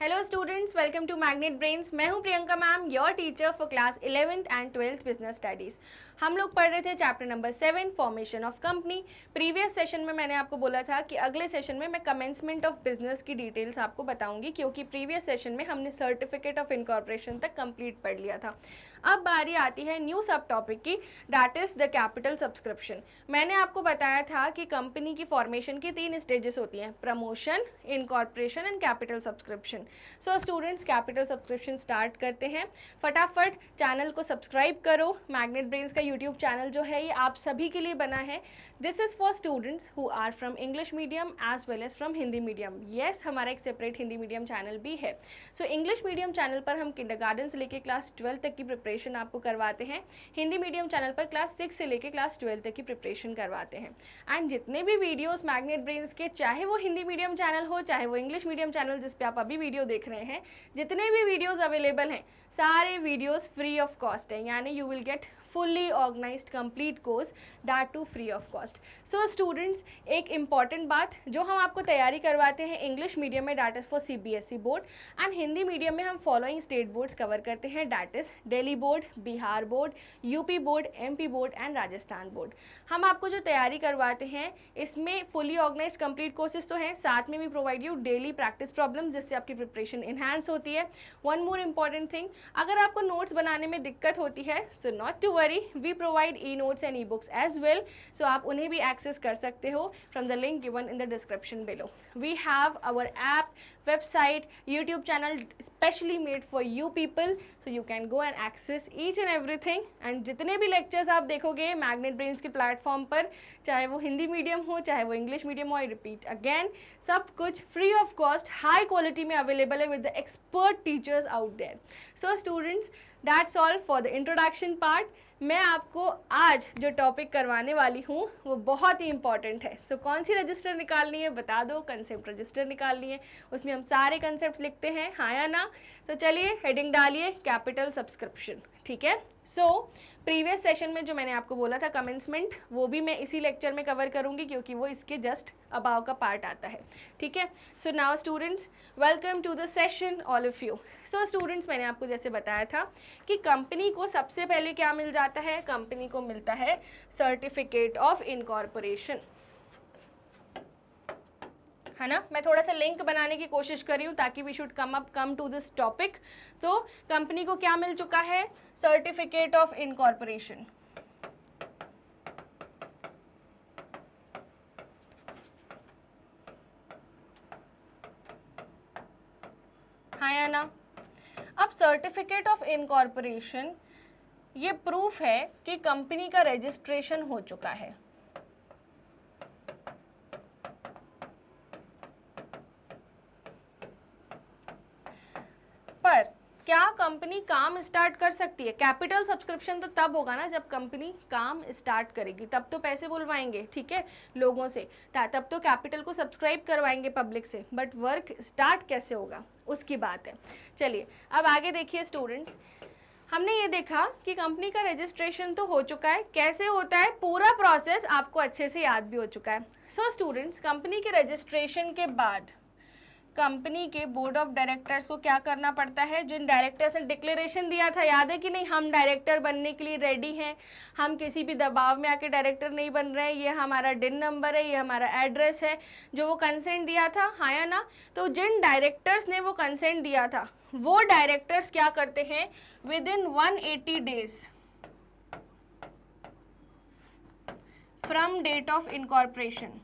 Hello students, welcome to Magnet Brains. मैं हूं Priyanka ma'am, your teacher for class 11th and 12th business studies. हम लोग पढ़ रहे थे chapter number 7, formation of company. Previous session में मैंने आपको बोला था कि अगले सेशन में मैं कमेंसमेंट ऑफ बिजनेस की डिटेल्स आपको बताऊंगी, क्योंकि प्रीवियस सेशन में हमने सर्टिफिकेट ऑफ इनकॉर्पोरेशन तक कंप्लीट पढ़ लिया था। अब बारी आती है न्यू सब टॉपिक की, that is the capital subscription. मैंने आपको बताया था कि कंपनी की फॉर्मेशन की 3 स्टेजेस होती हैं, promotion, incorporation and capital subscription. So students, capital subscription start करते हैं। फटाफट चैनल को सब्सक्राइब करो। मैग्नेट ब्रेन्स का यूट्यूब चैनल जो है ये आप सभी के लिए बना है। This is for students who are from English medium as well as from Hindi medium. Yes, हमारा एक सेपरेट हिंदी मीडियम चैनल भी है। सो इंग्लिश मीडियम चैनल पर हम किंडरगार्टन से लेकर क्लास 12 तक की प्रिपरेशन आपको करवाते हैं। हिंदी मीडियम चैनल पर क्लास 6 से लेकर क्लास 12 तक की प्रिपरेशन करवाते हैं। एंड जितने भी वीडियोस मैग्नेट ब्रेन्स के, चाहे वो हिंदी मीडियम चैनल हो चाहे वो इंग्लिश मीडियम चैनल जिस पे आप अभी वीडियो देख रहे हैं, जितने भी वीडियोस अवेलेबल हैं सारे वीडियोस फ्री ऑफ कॉस्ट हैं, यानी you will get fully organised complete course, that too free of cost. So students, एक इम्पॉर्टेंट बात जो हम आपको तैयारी करवाते हैं इंग्लिश मीडियम में, that is for CBSE board, and Hindi medium में हम फॉलोइंग स्टेट बोर्ड्स कवर करते हैं, that is Delhi board, Bihar board, UP board, MP board and Rajasthan board. हम आपको जो तैयारी करवाते हैं इसमें फुली ऑर्गेनाइज कंप्लीट कोर्सेज तो हैं, साथ में भी provide you daily practice problem, जिससे आपकी प्रिपरेशन इन्हांस होती है। वन मोर इम्पॉर्टेंट थिंग, अगर आपको नोट्स बनाने में दिक्कत होती है, so not to worry, we provide e-notes and e-books as well, so आप उन्हें भी एक्सेस कर सकते हो from the link given in the description below. We have our app, website, YouTube channel specially made for you people, so you can go and access each and everything. एंड जितने भी lectures आप देखोगे magnet brains के platform पर, चाहे वो Hindi medium हो चाहे वो इंग्लिश मीडियम हो, आई रिपीट अगेन, सब कुछ free of cost high quality में अवेलेबल है with the expert teachers out there. So students, that's all for the introduction part. मैं आपको आज जो टॉपिक करवाने वाली हूँ वो बहुत ही इंपॉर्टेंट है। सो कौन सी रजिस्टर निकालनी है बता दो, कंसेप्ट रजिस्टर निकालनी है, उसमें हम सारे कंसेप्ट लिखते हैं, हाँ या ना। तो चलिए हेडिंग डालिए, कैपिटल सब्सक्रिप्शन, ठीक है। सो प्रीवियस सेशन में जो मैंने आपको बोला था कमेंसमेंट, वो भी मैं इसी लेक्चर में कवर करूंगी, क्योंकि वो इसके जस्ट अबाव का पार्ट आता है, ठीक है। So now students, welcome to the session all of you. So students, मैंने आपको जैसे बताया था कि कंपनी को सबसे पहले क्या मिल जाता है, कंपनी को मिलता है सर्टिफिकेट ऑफ इनकॉर्पोरेशन, है ना। मैं थोड़ा सा लिंक बनाने की कोशिश कर रही हूँ ताकि we should come to this topic. तो कंपनी को क्या मिल चुका है, सर्टिफिकेट ऑफ इनकॉर्पोरेशन। हाँ या ना। अब सर्टिफिकेट ऑफ इनकॉर्पोरेशन ये प्रूफ है कि कंपनी का रजिस्ट्रेशन हो चुका है। पर क्या कंपनी काम स्टार्ट कर सकती है? कैपिटल सब्सक्रिप्शन तो तब होगा ना जब कंपनी काम स्टार्ट करेगी, तब तो पैसे बुलवाएंगे, ठीक है, लोगों से, तब तो कैपिटल को सब्सक्राइब करवाएंगे पब्लिक से, बट वर्क स्टार्ट कैसे होगा उसकी बात है। चलिए अब आगे देखिए स्टूडेंट्स, हमने ये देखा कि कंपनी का रजिस्ट्रेशन तो हो चुका है, कैसे होता है पूरा प्रोसेस आपको अच्छे से याद भी हो चुका है। सो स्टूडेंट्स, कंपनी के रजिस्ट्रेशन के बाद कंपनी के बोर्ड ऑफ डायरेक्टर्स को क्या करना पड़ता है, जिन डायरेक्टर्स ने डिक्लेरेशन दिया था, याद है कि नहीं, हम डायरेक्टर बनने के लिए रेडी हैं, हम किसी भी दबाव में आके डायरेक्टर नहीं बन रहे हैं, ये हमारा DIN नंबर है, ये हमारा एड्रेस है, जो वो कंसेंट दिया था, हाँ या ना। तो जिन डायरेक्टर्स ने वो कंसेंट दिया था, वो डायरेक्टर्स क्या करते हैं, within 180 days from date of incorporation.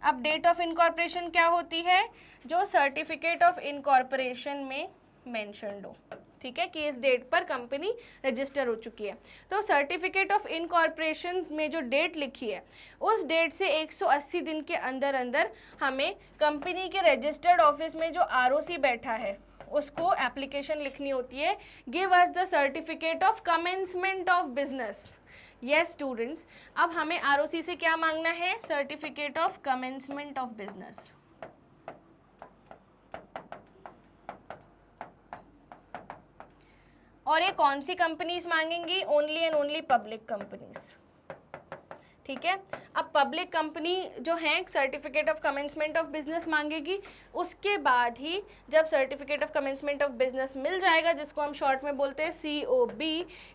अब डेट ऑफ इनकॉर्पोरेशन क्या होती है, जो सर्टिफिकेट ऑफ इनकॉर्पोरेशन में मेंशन्ड हो, ठीक है, कि इस डेट पर कंपनी रजिस्टर हो चुकी है। तो सर्टिफिकेट ऑफ इनकॉर्पोरेशन में जो डेट लिखी है, उस डेट से 180 दिन के अंदर अंदर हमें कंपनी के रजिस्टर्ड ऑफिस में जो ROC बैठा है उसको एप्लीकेशन लिखनी होती है, give us the certificate of commencement of business. Yes students, अब हमें ROC से क्या मांगना है, certificate of commencement of business. और ये कौन सी कंपनीज मांगेंगी, only and only public companies, ठीक है। अब पब्लिक कंपनी जो है certificate of commencement of business मांगेगी, उसके बाद ही जब certificate of commencement of business मिल जाएगा, जिसको हम शॉर्ट में बोलते हैं COB,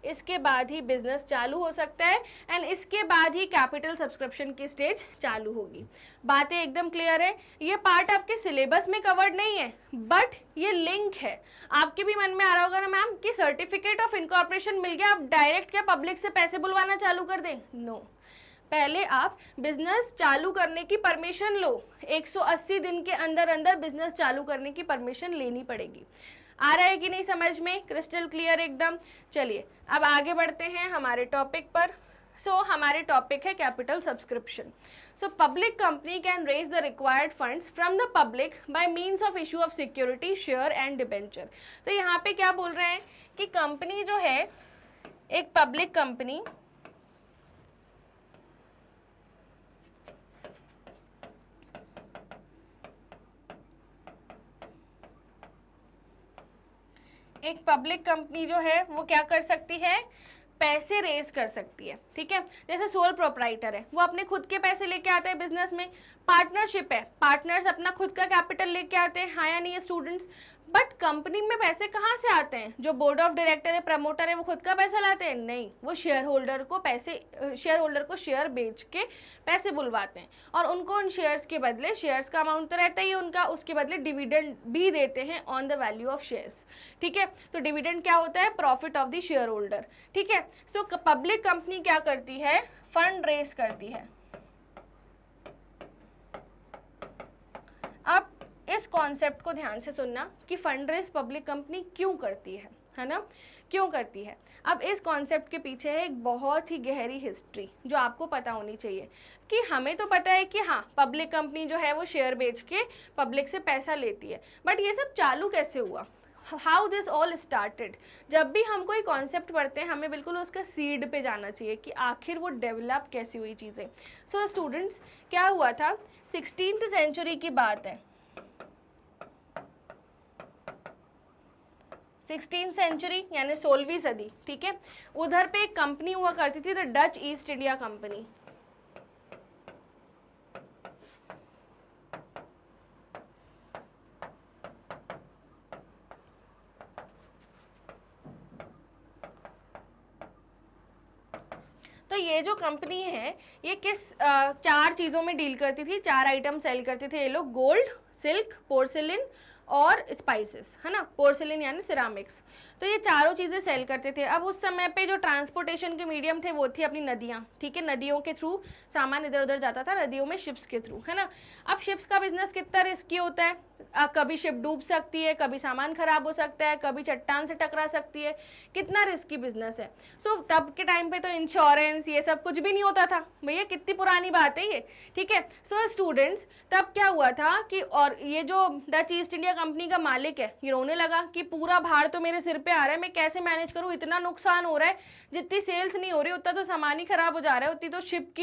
इसके बाद ही बिजनेस चालू हो सकता है एंड इसके बाद ही कैपिटल सब्सक्रिप्शन की स्टेज चालू होगी। बातें एकदम क्लियर है। ये पार्ट आपके सिलेबस में कवर्ड नहीं है बट ये लिंक है। आपके भी मन में आ रहा होगा ना मैम कि सर्टिफिकेट ऑफ इनकॉर्पोरेशन मिल गया, आप डायरेक्ट क्या पब्लिक से पैसे बुलवाना चालू कर दें? नो, पहले आप बिजनेस चालू करने की परमिशन लो। 180 दिन के अंदर अंदर बिजनेस चालू करने की परमिशन लेनी पड़ेगी। आ रहा है कि नहीं समझ में? क्रिस्टल क्लियर एकदम। चलिए अब आगे बढ़ते हैं हमारे टॉपिक पर। हमारे टॉपिक है capital subscription. Public company can raise the required funds from the public by means of issue of security, share and debenture. तो यहाँ पे क्या बोल रहे हैं कि कंपनी जो है, एक पब्लिक कंपनी जो है वो क्या कर सकती है? पैसे रेज कर सकती है। ठीक है, जैसे सोल प्रोप्राइटर है, वो अपने खुद के पैसे लेके आते हैं बिजनेस में। पार्टनरशिप है, पार्टनर्स अपना खुद का कैपिटल लेके आते हैं, हाँ या नहीं स्टूडेंट्स? बट कंपनी में पैसे कहाँ से आते हैं? जो बोर्ड ऑफ डायरेक्टर है, प्रमोटर है, वो खुद का पैसा लाते हैं? नहीं, वो शेयर होल्डर को शेयर बेच के पैसे बुलवाते हैं और उनको उन शेयर्स के बदले, शेयर्स का अमाउंट तो रहता ही है उनका, उसके बदले डिविडेंड भी देते हैं on the value of shares. ठीक है, तो डिविडेंड क्या होता है? Profit of the share holder. ठीक है, पब्लिक कंपनी क्या करती है? फंड रेज करती है। अब इस कॉन्सेप्ट को ध्यान से सुनना कि फंड रेज पब्लिक कंपनी क्यों करती है ना? क्यों करती है? अब इस कॉन्सेप्ट के पीछे है एक बहुत ही गहरी हिस्ट्री जो आपको पता होनी चाहिए। कि हमें तो पता है कि हाँ, पब्लिक कंपनी जो है वो शेयर बेच के पब्लिक से पैसा लेती है, बट ये सब चालू कैसे हुआ? How this all started? जब भी हम कोई कॉन्सेप्ट पढ़ते हैं हमें बिल्कुल उसका सीड पे जाना चाहिए कि आखिर वो डेवलप कैसी हुई चीज़ें। स्टूडेंट्स, क्या हुआ था? 16th सेंचुरी की बात है। 16th सेंचुरी यानी 16वीं सदी। ठीक है, उधर पे एक कंपनी हुआ करती थी, the Dutch east India company. तो ये जो कंपनी है ये किस 4 चीज़ों में डील करती थी, 4 आइटम सेल करते थे ये लोग। गोल्ड, सिल्क, पोर्सिलिन और स्पाइसेस, है ना? पोर्सिलिन यानी सिरामिक्स। तो ये चारों चीज़ें सेल करते थे। अब उस समय पे जो ट्रांसपोर्टेशन के मीडियम थे वो थी अपनी नदियाँ। ठीक है, नदियों के थ्रू सामान इधर उधर जाता था, नदियों में शिप्स के थ्रू, है ना? अब शिप्स का बिजनेस कितना रिस्की होता है? कभी शिप डूब सकती है, कभी सामान खराब हो सकता है, कभी चट्टान से टकरा सकती है, कितना रिस्की बिजनेस है। तब के टाइम पे तो इंश्योरेंस ये सब कुछ भी नहीं होता था। भैया कितनी पुरानी बात है ये। ठीक है, स्टूडेंट्स, तब क्या हुआ था कि, और ये जो डच ईस्ट इंडिया कंपनी का मालिक है ये रोने लगा कि पूरा भार तो मेरे सिर पे आ रहा है, मैं कैसे मैनेज करूं? इतना नुकसान हो रहा है, जितनी सेल्स नहीं हो रही उतना तो सामान ही खराब हो जा रहा है, उतनी तो शिप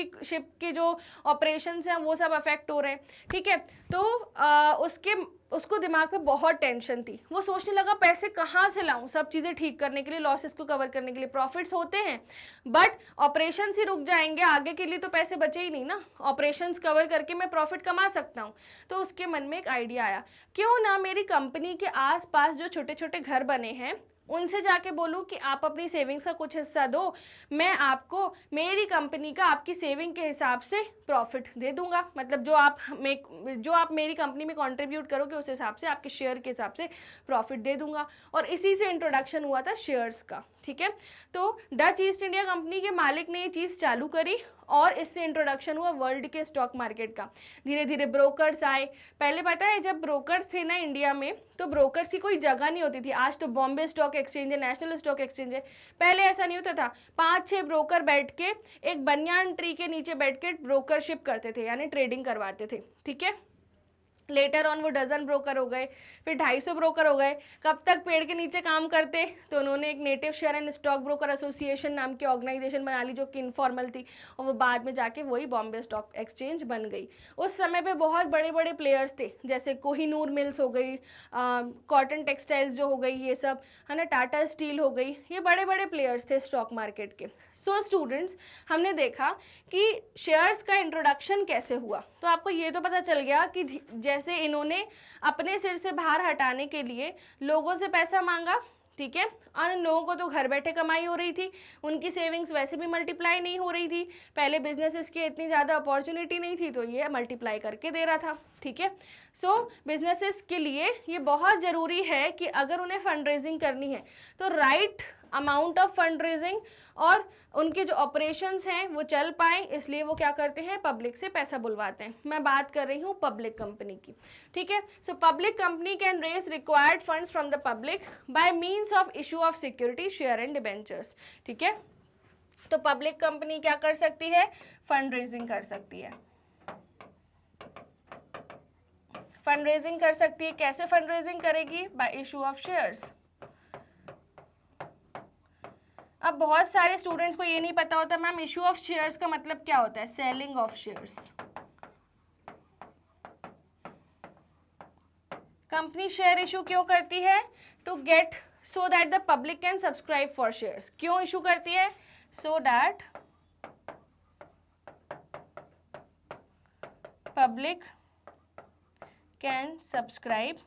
की जो ऑपरेशंस हैं वो सब अफेक्ट हो रहे हैं। ठीक है, तो उसको दिमाग पे बहुत टेंशन थी। वो सोचने लगा पैसे कहाँ से लाऊं सब चीज़ें ठीक करने के लिए, लॉसेस को कवर करने के लिए। प्रॉफिट्स होते हैं बट ऑपरेशंस ही रुक जाएंगे, आगे के लिए तो पैसे बचे ही नहीं ना। ऑपरेशंस कवर करके मैं प्रॉफिट कमा सकता हूँ। तो उसके मन में एक आइडिया आया, क्यों ना मेरी कंपनी के आसपास जो छोटे छोटे घर बने हैं उनसे जाके बोलूं कि आप अपनी सेविंग्स का कुछ हिस्सा दो, मैं आपको मेरी कंपनी का आपकी सेविंग के हिसाब से प्रॉफिट दे दूंगा। मतलब जो आप मेरी कंपनी में कंट्रीब्यूट करोगे उस हिसाब से, आपके शेयर के हिसाब से प्रॉफिट दे दूंगा। और इसी से इंट्रोडक्शन हुआ था शेयर्स का। ठीक है, तो डच ईस्ट इंडिया कंपनी के मालिक ने ये चीज़ चालू करी और इससे इंट्रोडक्शन हुआ वर्ल्ड के स्टॉक मार्केट का। धीरे धीरे ब्रोकर्स आए। पहले पता है जब ब्रोकर्स थे ना इंडिया में, तो ब्रोकर्स की कोई जगह नहीं होती थी। आज तो बॉम्बे स्टॉक एक्सचेंज है, नेशनल स्टॉक एक्सचेंज है, पहले ऐसा नहीं होता था। 5-6 ब्रोकर बैठ के एक बनियान ट्री के नीचे बैठ के ब्रोकरशिप करते थे, यानी ट्रेडिंग करवाते थे। ठीक है, लेटर ऑन वो डजन ब्रोकर हो गए, फिर 250 ब्रोकर हो गए। कब तक पेड़ के नीचे काम करते, तो उन्होंने एक native share and stock broker association नाम की ऑर्गेनाइजेशन बना ली जो कि इनफॉर्मल थी, और वो बाद में जाके वही बॉम्बे स्टॉक एक्सचेंज बन गई। उस समय पे बहुत बड़े बड़े प्लेयर्स थे, जैसे कोहिनूर मिल्स हो गई, कॉटन टेक्सटाइल्स जो हो गई, ये सब है ना, टाटा स्टील हो गई, ये बड़े बड़े प्लेयर्स थे स्टॉक मार्केट के। सो स्टूडेंट्स, हमने देखा कि शेयर्स का इंट्रोडक्शन कैसे हुआ, तो आपको ये तो पता चल गया कि जैसे इन्होंने अपने सिर से भार हटाने के लिए लोगों से पैसा मांगा, ठीक है, और उन लोगों को तो घर बैठे कमाई हो रही थी, उनकी सेविंग्स वैसे भी मल्टीप्लाई नहीं हो रही थी, पहले बिजनेसेस की इतनी ज़्यादा अपॉर्चुनिटी नहीं थी, तो ये मल्टीप्लाई करके दे रहा था, ठीक है। सो बिजनेसेस के लिए ये बहुत ज़रूरी है कि अगर उन्हें फंड रेजिंग करनी है तो right amount of fund raising और उनके जो ऑपरेशंस हैं वो चल पाएँ, इसलिए वो क्या करते हैं, पब्लिक से पैसा बुलवाते हैं। मैं बात कर रही हूँ पब्लिक कंपनी की, ठीक है। So public company can raise required funds from the public by means of issue of security, share and debentures, ठीक है। तो पब्लिक कंपनी क्या कर सकती है, फंड रेजिंग कर सकती है, फंड रेजिंग कर सकती है। कैसे फंड रेजिंग करेगी, बाय इशू ऑफ शेयर्स। अब बहुत सारे स्टूडेंट्स को ये नहीं पता होता मैम इशू ऑफ शेयर्स का मतलब क्या होता है, selling of shares. Company share issue क्यों करती है, to get so that the public can subscribe for shares. क्यों इशू करती है, so that public can subscribe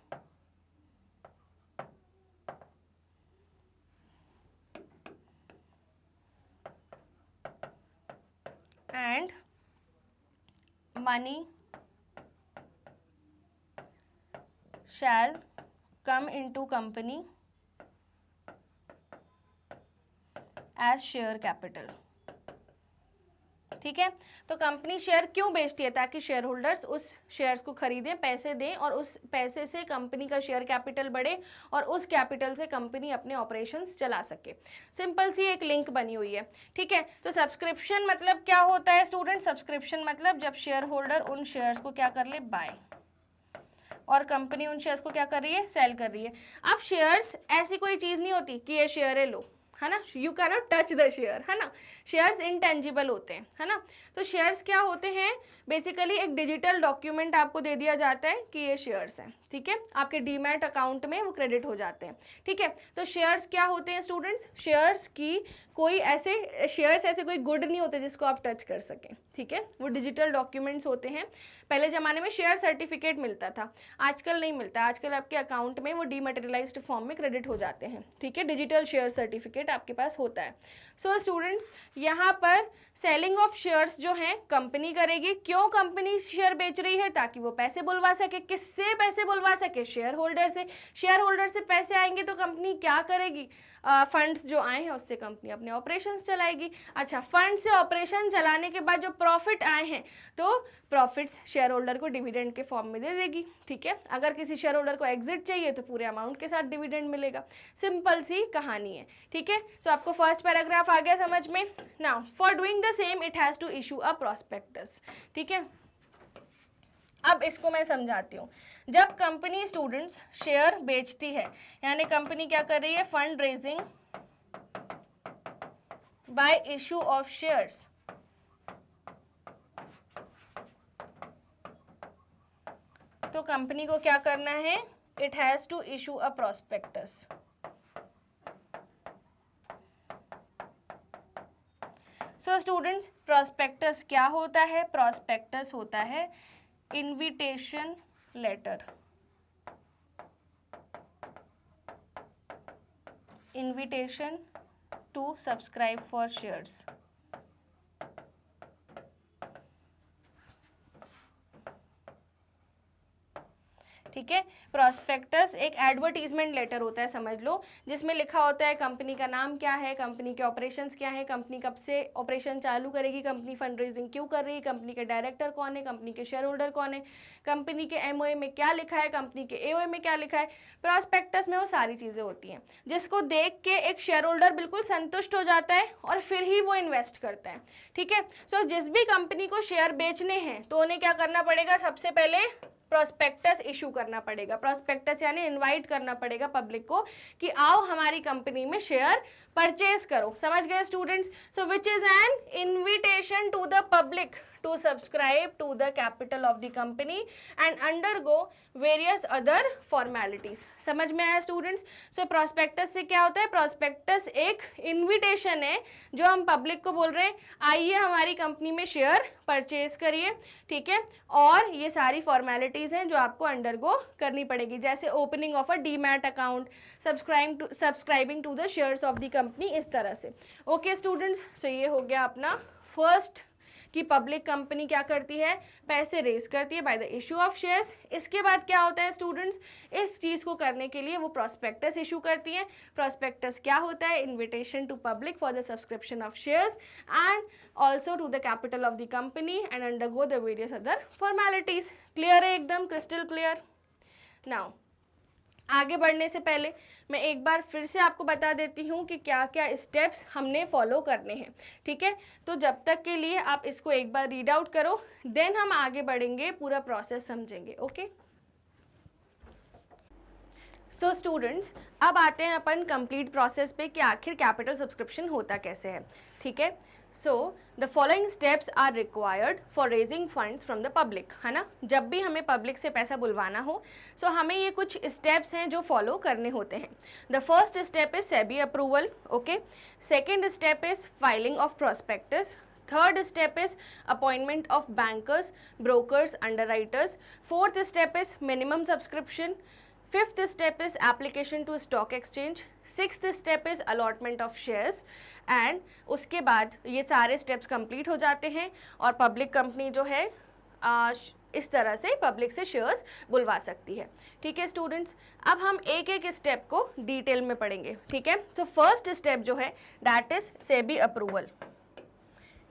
and money shall come into company as share capital, ठीक है। तो company share क्यों बेचती है, ताकि शेयर होल्डर्स उस शेयर्स को खरीदें, पैसे दें, और उस पैसे से कंपनी का शेयर कैपिटल बढ़े और उस कैपिटल से कंपनी अपने ऑपरेशंस चला सके। सिंपल सी एक लिंक बनी हुई है, ठीक है। तो सब्सक्रिप्शन मतलब क्या होता है स्टूडेंट, सब्सक्रिप्शन मतलब जब शेयर होल्डर उन शेयर्स को क्या कर ले, बाय, और कंपनी उन शेयर्स को क्या कर रही है, सेल कर रही है। अब शेयर्स ऐसी कोई चीज़ नहीं होती कि ये शेयर है लो, है ना, you can not touch the share, है ना, शेयर्स इनटेंजिबल होते हैं, है ना। तो शेयर्स क्या होते हैं, बेसिकली एक डिजिटल डॉक्यूमेंट आपको दे दिया जाता है कि ये शेयर्स हैं, ठीक है, आपके डीमैट अकाउंट में वो क्रेडिट हो जाते हैं, ठीक है। तो शेयर्स क्या होते हैं स्टूडेंट्स, शेयर्स की कोई ऐसे शेयर्स ऐसे कोई गुड नहीं होते जिसको आप टच कर सकें, ठीक है, वो डिजिटल डॉक्यूमेंट्स होते हैं। पहले ज़माने में शेयर सर्टिफिकेट मिलता था, आजकल नहीं मिलता, आजकल आपके अकाउंट में वो डीमैटेरियलाइज्ड फॉर्म में क्रेडिट हो जाते हैं, ठीक है, डिजिटल शेयर सर्टिफिकेट आपके पास होता है। सो स्टूडेंट्स, यहाँ पर सेलिंग ऑफ शेयर्स जो हैं कंपनी करेगी। क्यों कंपनी शेयर बेच रही है, ताकि वो पैसे बुलवा सके। किससे पैसे बुलवा सके, शेयर होल्डर से। शेयर होल्डर से पैसे आएंगे तो कंपनी क्या करेगी, फंड्स जो आए हैं उससे कंपनी अपने ऑपरेशंस चलाएगी। अच्छा, फंड से ऑपरेशन चलाने के बाद जो प्रॉफिट आए हैं तो प्रॉफिट्स शेयर होल्डर को डिविडेंड के फॉर्म में दे देगी, ठीक है। अगर किसी शेयर होल्डर को एग्जिट चाहिए तो पूरे अमाउंट के साथ डिविडेंड मिलेगा। सिंपल सी कहानी है, ठीक है। सो आपको फर्स्ट पैराग्राफ आ गया समझ में। Now for doing the same it has to issue a prospectus, ठीक है। अब इसको मैं समझाती हूँ। जब कंपनी स्टूडेंट्स शेयर बेचती है, यानी कंपनी क्या कर रही है, fund raising by issue of shares, तो कंपनी को क्या करना है, it has to issue a prospectus. So students, prospectus क्या होता है, प्रॉस्पेक्टस होता है invitation letter, invitation to subscribe for shares. ठीक है, प्रॉस्पेक्टस एक एडवर्टीजमेंट लेटर होता है, समझ लो, जिसमें लिखा होता है कंपनी का नाम क्या है, कंपनी के ऑपरेशंस क्या है, कंपनी कब से ऑपरेशन चालू करेगी, कंपनी फंड रेजिंग क्यों कर रही है, कंपनी के डायरेक्टर कौन है, कंपनी के शेयर होल्डर कौन है, कंपनी के एमओए में क्या लिखा है, कंपनी के एओए में क्या लिखा है। प्रॉस्पेक्टस में वो सारी चीज़ें होती हैं जिसको देख के एक शेयर होल्डर बिल्कुल संतुष्ट हो जाता है और फिर ही वो इन्वेस्ट करता है। ठीक है, सो जिस भी कंपनी को शेयर बेचने हैं तो उन्हें क्या करना पड़ेगा, सबसे पहले प्रोस्पेक्टस इशू करना पड़ेगा। प्रोस्पेक्टस यानी इनवाइट करना पड़ेगा पब्लिक को कि आओ हमारी कंपनी में शेयर परचेज करो। समझ गए students? So which is an invitation to the public to subscribe to the capital of the company and undergo various other formalities। समझ में आया स्टूडेंट्स? सो प्रोस्पेक्टस से क्या होता है? प्रोस्पेक्टस एक इन्विटेशन है जो हम पब्लिक को बोल रहे हैं आइए हमारी कंपनी में शेयर परचेज करिए, ठीक है, और ये सारी फॉर्मेलिटीज़ हैं जो आपको अंडरगो करनी पड़ेगी, जैसे opening of a demat account, subscribing to the shares of the company, इस तरह से। ओके स्टूडेंट्स, सो ये हो गया अपना फर्स्ट कि पब्लिक कंपनी क्या करती है? पैसे रेज करती है by the issue of shares. इसके बाद क्या होता है स्टूडेंट्स? इस चीज़ को करने के लिए वो प्रोस्पेक्टस इशू करती है। प्रोस्पेक्टस क्या होता है? Invitation to public for the subscription of shares and also to the capital of the company and undergo the various other formalities. Clear है? एकदम क्रिस्टल क्लियर। नाउ आगे बढ़ने से पहले मैं एक बार फिर से आपको बता देती हूँ कि क्या क्या स्टेप्स हमने फॉलो करने हैं, ठीक है? तो जब तक के लिए आप इसको एक बार रीड आउट करो, देन हम आगे बढ़ेंगे, पूरा प्रोसेस समझेंगे। ओके सो स्टूडेंट्स, अब आते हैं अपन कंप्लीट प्रोसेस पे कि आखिर कैपिटल सब्सक्रिप्शन होता कैसे है, ठीक है? So the following steps are required for raising funds from the public, है ना? जब भी हमें पब्लिक से पैसा बुलवाना हो, सो हमें ये कुछ स्टेप्स हैं जो फॉलो करने होते हैं। The first step is SEBI approval, okay. Second step is filing of prospectus. Third step is appointment of bankers, brokers, underwriters. Fourth step is minimum subscription. Fifth step is application to stock exchange. Sixth step is allotment of shares. And उसके बाद ये सारे steps complete हो जाते हैं और public company जो है इस तरह से पब्लिक से शेयर्स बुलवा सकती है, ठीक है स्टूडेंट्स? अब हम एक एक स्टेप को डिटेल में पढ़ेंगे, ठीक है? सो फर्स्ट स्टेप जो है दैट इज सेबी अप्रूवल।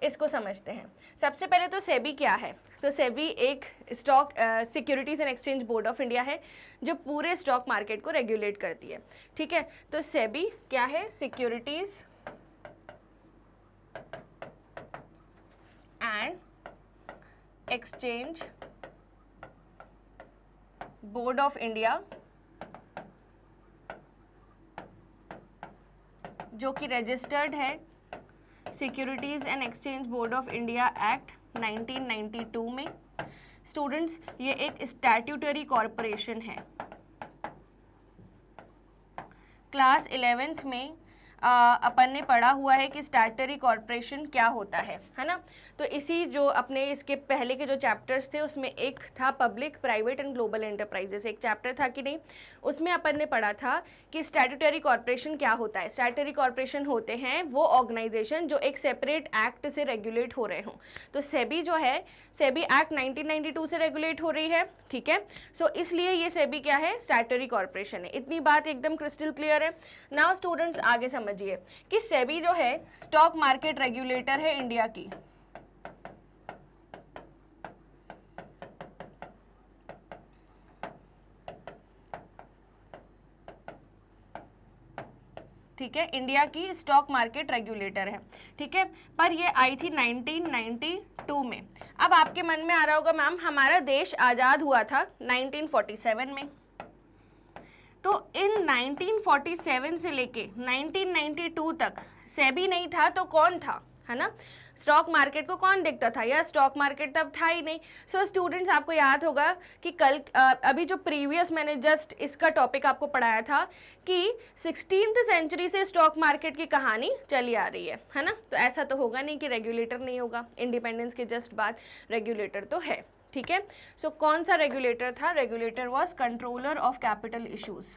इसको समझते हैं। सबसे पहले तो सेबी क्या है? तो सेबी एक stock securities and exchange board of India है जो पूरे स्टॉक मार्केट को रेगुलेट करती है, ठीक है? तो सेबी क्या है? Securities and exchange board of India, जो कि रजिस्टर्ड है securities and exchange board of India act 1992 में। स्टूडेंट्स, ये एक स्टैट्यूटरी कॉरपोरेशन है। क्लास 11th में अपन ने पढ़ा हुआ है कि स्टैट्यूटरी कॉरपोरेशन क्या होता है ना? तो इसी जो अपने इसके पहले के जो चैप्टर्स थे उसमें एक था public, private and global enterprises, एक चैप्टर था कि नहीं? उसमें अपन ने पढ़ा था कि स्टैट्यूटरी कॉरपोरेशन क्या होता है। स्टैट्यूटरी कॉरपोरेशन होते हैं वो ऑर्गेनाइजेशन जो एक सेपरेट एक्ट से रेगुलेट हो रहे हों। तो सेबी जो है, सेबी एक्ट 1992 से रेगुलेट हो रही है, ठीक है? सो इसलिए ये सेबी क्या है? स्टैट्यूटरी कॉरपोरेशन है। इतनी बात एकदम क्रिस्टल क्लियर है। नाउ स्टूडेंट्स आगे समझिए कि सेबी जो है स्टॉक मार्केट रेगुलेटर है इंडिया की। ठीक है, इंडिया की स्टॉक मार्केट रेगुलेटर है, ठीक है? पर ये आई थी 1992 में। अब आपके मन में आ रहा होगा मैम हमारा देश आज़ाद हुआ था 1947 में, तो इन 1947 से लेके 1992 तक सेबी नहीं था तो कौन था, है ना? स्टॉक मार्केट को कौन देखता था? या स्टॉक मार्केट तब था ही नहीं। सो स्टूडेंट्स, आपको याद होगा कि कल अभी जो प्रीवियस मैंने जस्ट इसका टॉपिक आपको पढ़ाया था कि 16th सेंचुरी से स्टॉक मार्केट की कहानी चली आ रही है ना? तो ऐसा तो होगा नहीं कि रेगुलेटर नहीं होगा। इंडिपेंडेंस के जस्ट बाद रेगुलेटर तो है, ठीक है? सो कौन सा रेगुलेटर था? Regulator was controller of capital issues.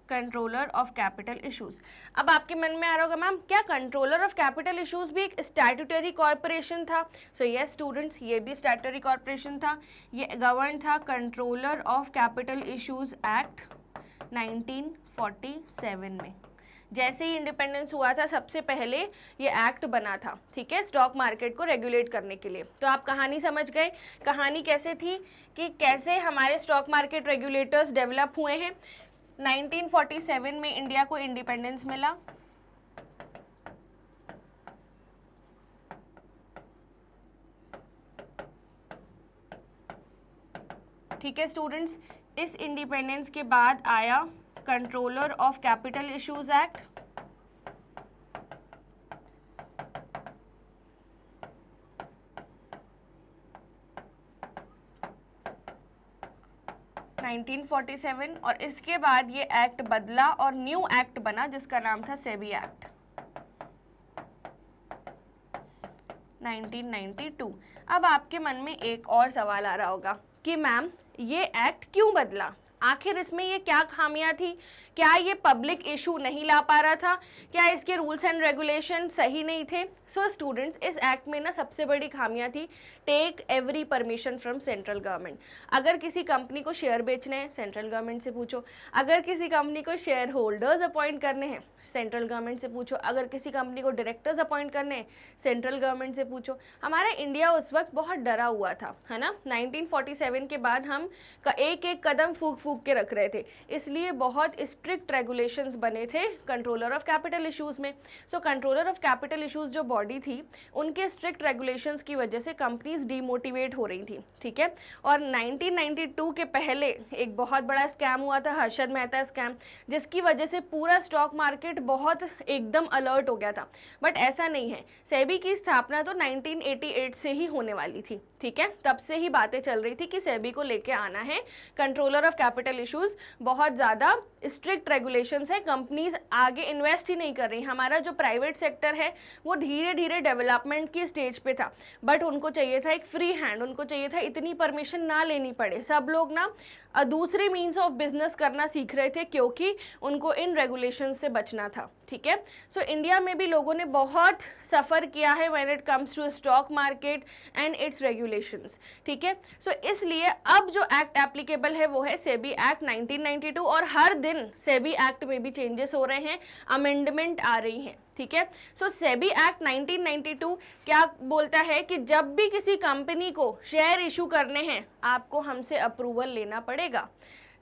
Controller of capital issues. अब आपके मन में आ रहा होगा मैम क्या कंट्रोलर ऑफ कैपिटल इश्यूज भी एक स्टैट्यूटरी कॉरपोरेशन था? सो यस स्टूडेंट्स, ये भी स्टैट्यूटरी कॉरपोरेशन था। ये गवर्न था controller of capital issues act 1947 में। जैसे ही इंडिपेंडेंस हुआ था सबसे पहले ये एक्ट बना था, ठीक है, स्टॉक मार्केट को रेगुलेट करने के लिए। तो आप कहानी समझ गए। कहानी कैसे थी कि कैसे हमारे स्टॉक मार्केट रेगुलेटर्स डेवलप हुए हैं। 1947 में इंडिया को इंडिपेंडेंस मिला। ठीक है स्टूडेंट्स, इस इंडिपेंडेंस के बाद आया controller of capital issues act. और इसके बाद ये एक्ट बदला और न्यू एक्ट बना जिसका नाम था सेबी एक्ट 1992। अब आपके मन में एक और सवाल आ रहा होगा कि मैम ये एक्ट क्यों बदला, आखिर इसमें ये क्या खामियां थी, क्या ये पब्लिक इशू नहीं ला पा रहा था, क्या इसके रूल्स एंड रेगुलेशन सही नहीं थे। सो स्टूडेंट्स, इस एक्ट में ना सबसे बड़ी खामियां थी take every permission from central government. अगर किसी कंपनी को शेयर बेचने हैं सेंट्रल गवर्नमेंट से पूछो, अगर किसी कंपनी को शेयर होल्डर्स अपॉइंट करने हैं सेंट्रल गवर्नमेंट से पूछो, अगर किसी कंपनी को डायरेक्टर्स अपॉइंट करने हैं सेंट्रल गवर्नमेंट से पूछो। हमारा इंडिया उस वक्त बहुत डरा हुआ था, है ना। 1947 के बाद हम एक एक कदम फूक के रख रहे थे, इसलिए बहुत स्ट्रिक्ट रेगुलेशंस बने थे कंट्रोलर ऑफ कैपिटल इश्यूज में। सो कंट्रोलर ऑफ कैपिटल इश्यूज जो बॉडी थी, उनके स्ट्रिक्ट रेगुलेशंस की वजह से कंपनीज डीमोटिवेट हो रही थी, ठीक है। और 1992 के पहले एक बहुत बड़ा स्कैम हुआ था, हर्षद मेहता स्कैम, जिसकी वजह से पूरा स्टॉक मार्केट बहुत एकदम अलर्ट हो गया था। बट ऐसा नहीं है, सेबी की स्थापना तो 1988 से ही होने वाली थी, ठीक है। तब से ही बातें चल रही थी कि सेबी को लेके आना है कंट्रोलर ऑफ कैपिटल इश्यूज। बहुत ज़्यादा स्ट्रिक्ट रेगुलेशंस है, कंपनीज आगे इन्वेस्ट ही नहीं कर रही। हमारा जो प्राइवेट सेक्टर है वो धीरे धीरे डेवलपमेंट की स्टेज पे था, बट उनको चाहिए था एक फ्री हैंड, उनको चाहिए था इतनी परमिशन ना लेनी पड़े। सब लोग ना दूसरे मीन्स ऑफ बिजनेस करना सीख रहे थे क्योंकि उनको इन रेगुलेशन से बचना था, ठीक है। सो इंडिया में भी लोगों ने बहुत सफ़र किया है when it comes to stock market and its regulations, ठीक है। सो इसलिए अब जो एक्ट एप्लीकेबल है वो है सेबी एक्ट 1992, और हर दिन सेबी एक्ट में भी चेंजेस हो रहे हैं, अमेंडमेंट आ रही हैं, ठीक है। सो सेबी एक्ट 1992 क्या बोलता है कि जब भी किसी कंपनी को शेयर इशू करने हैं आपको हमसे अप्रूवल लेना पड़ेगा।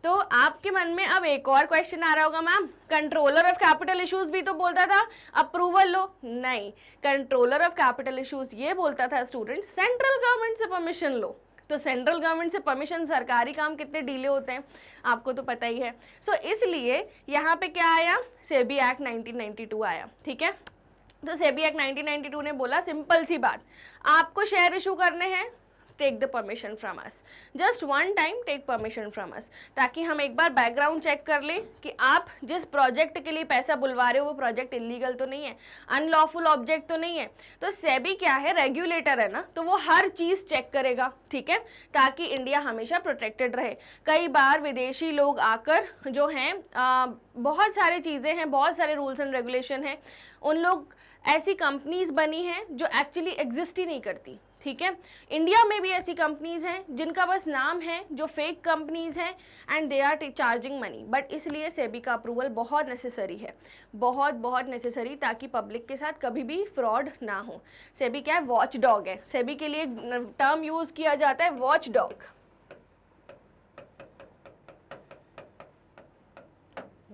तो आपके मन में अब एक और क्वेश्चन आ रहा होगा, ma'am controller of capital issues भी तो बोलता था अप्रूवल लो। नहीं, कंट्रोलर ऑफ कैपिटल इश्यूज ये बोलता था स्टूडेंट सेंट्रल गवर्नमेंट से परमिशन लो। तो सेंट्रल गवर्नमेंट से परमिशन, सरकारी काम कितने डिले होते हैं आपको तो पता ही है। सो इसलिए यहाँ पे क्या आया, सेबी एक्ट 1992 आया, ठीक है। तो सेबी एक्ट 1992 ने बोला सिंपल सी बात, आपको शेयर इशू करने हैं, take the permission from us, just one time take permission from us, ताकि हम एक बार बैकग्राउंड चेक कर लें कि आप जिस प्रोजेक्ट के लिए पैसा बुलवा रहे हो वो प्रोजेक्ट इलीगल तो नहीं है, अनलॉफुल ऑब्जेक्ट तो नहीं है। तो सेबी क्या है, रेगुलेटर है ना, तो वो हर चीज़ चेक करेगा, ठीक है, ताकि इंडिया हमेशा प्रोटेक्टेड रहे। कई बार विदेशी लोग आकर जो हैं बहुत सारी चीज़ें हैं, बहुत सारे रूल्स एंड रेगुलेशन हैं, उन लोग ऐसी कंपनीज बनी हैं जो एक्चुअली एग्जिस्ट ही नहीं करती, ठीक है। इंडिया में भी ऐसी कंपनीज हैं जिनका बस नाम है, जो फेक कंपनीज हैं and they are charging money. But इसलिए सेबी का अप्रूवल बहुत नेसेसरी है, बहुत नेसेसरी, ताकि पब्लिक के साथ कभी भी फ्रॉड ना हो। सेबी क्या है, वॉच डॉग है। सेबी के लिए टर्म यूज किया जाता है watch dog,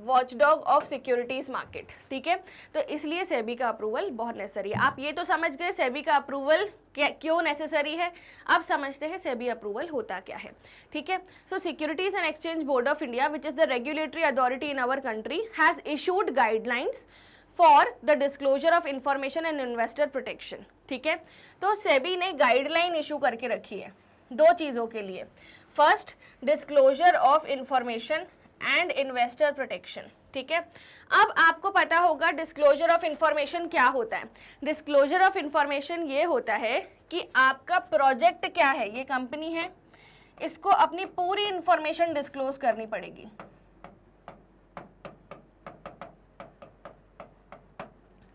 watchdog of securities market, ठीक है। तो इसलिए सेबी का अप्रूवल बहुत नेसेसरी है। आप ये तो समझ गए सेबी का अप्रूवल क्यों नेसेसरी है। अब समझते हैं सेबी अप्रूवल होता क्या है, ठीक है। So securities and exchange board of India, which is the regulatory authority in our country, has issued guidelines for the disclosure of information and investor protection, ठीक है। तो सेबी ने गाइडलाइन इशू करके रखी है दो चीज़ों के लिए, first disclosure of information and investor protection, ठीक है। अब आपको पता होगा डिस्क्लोजर ऑफ इंफॉर्मेशन क्या होता है। डिस्क्लोजर ऑफ इंफॉर्मेशन ये होता है कि आपका प्रोजेक्ट क्या है, ये कंपनी है, इसको अपनी पूरी इंफॉर्मेशन डिस्क्लोज करनी पड़ेगी,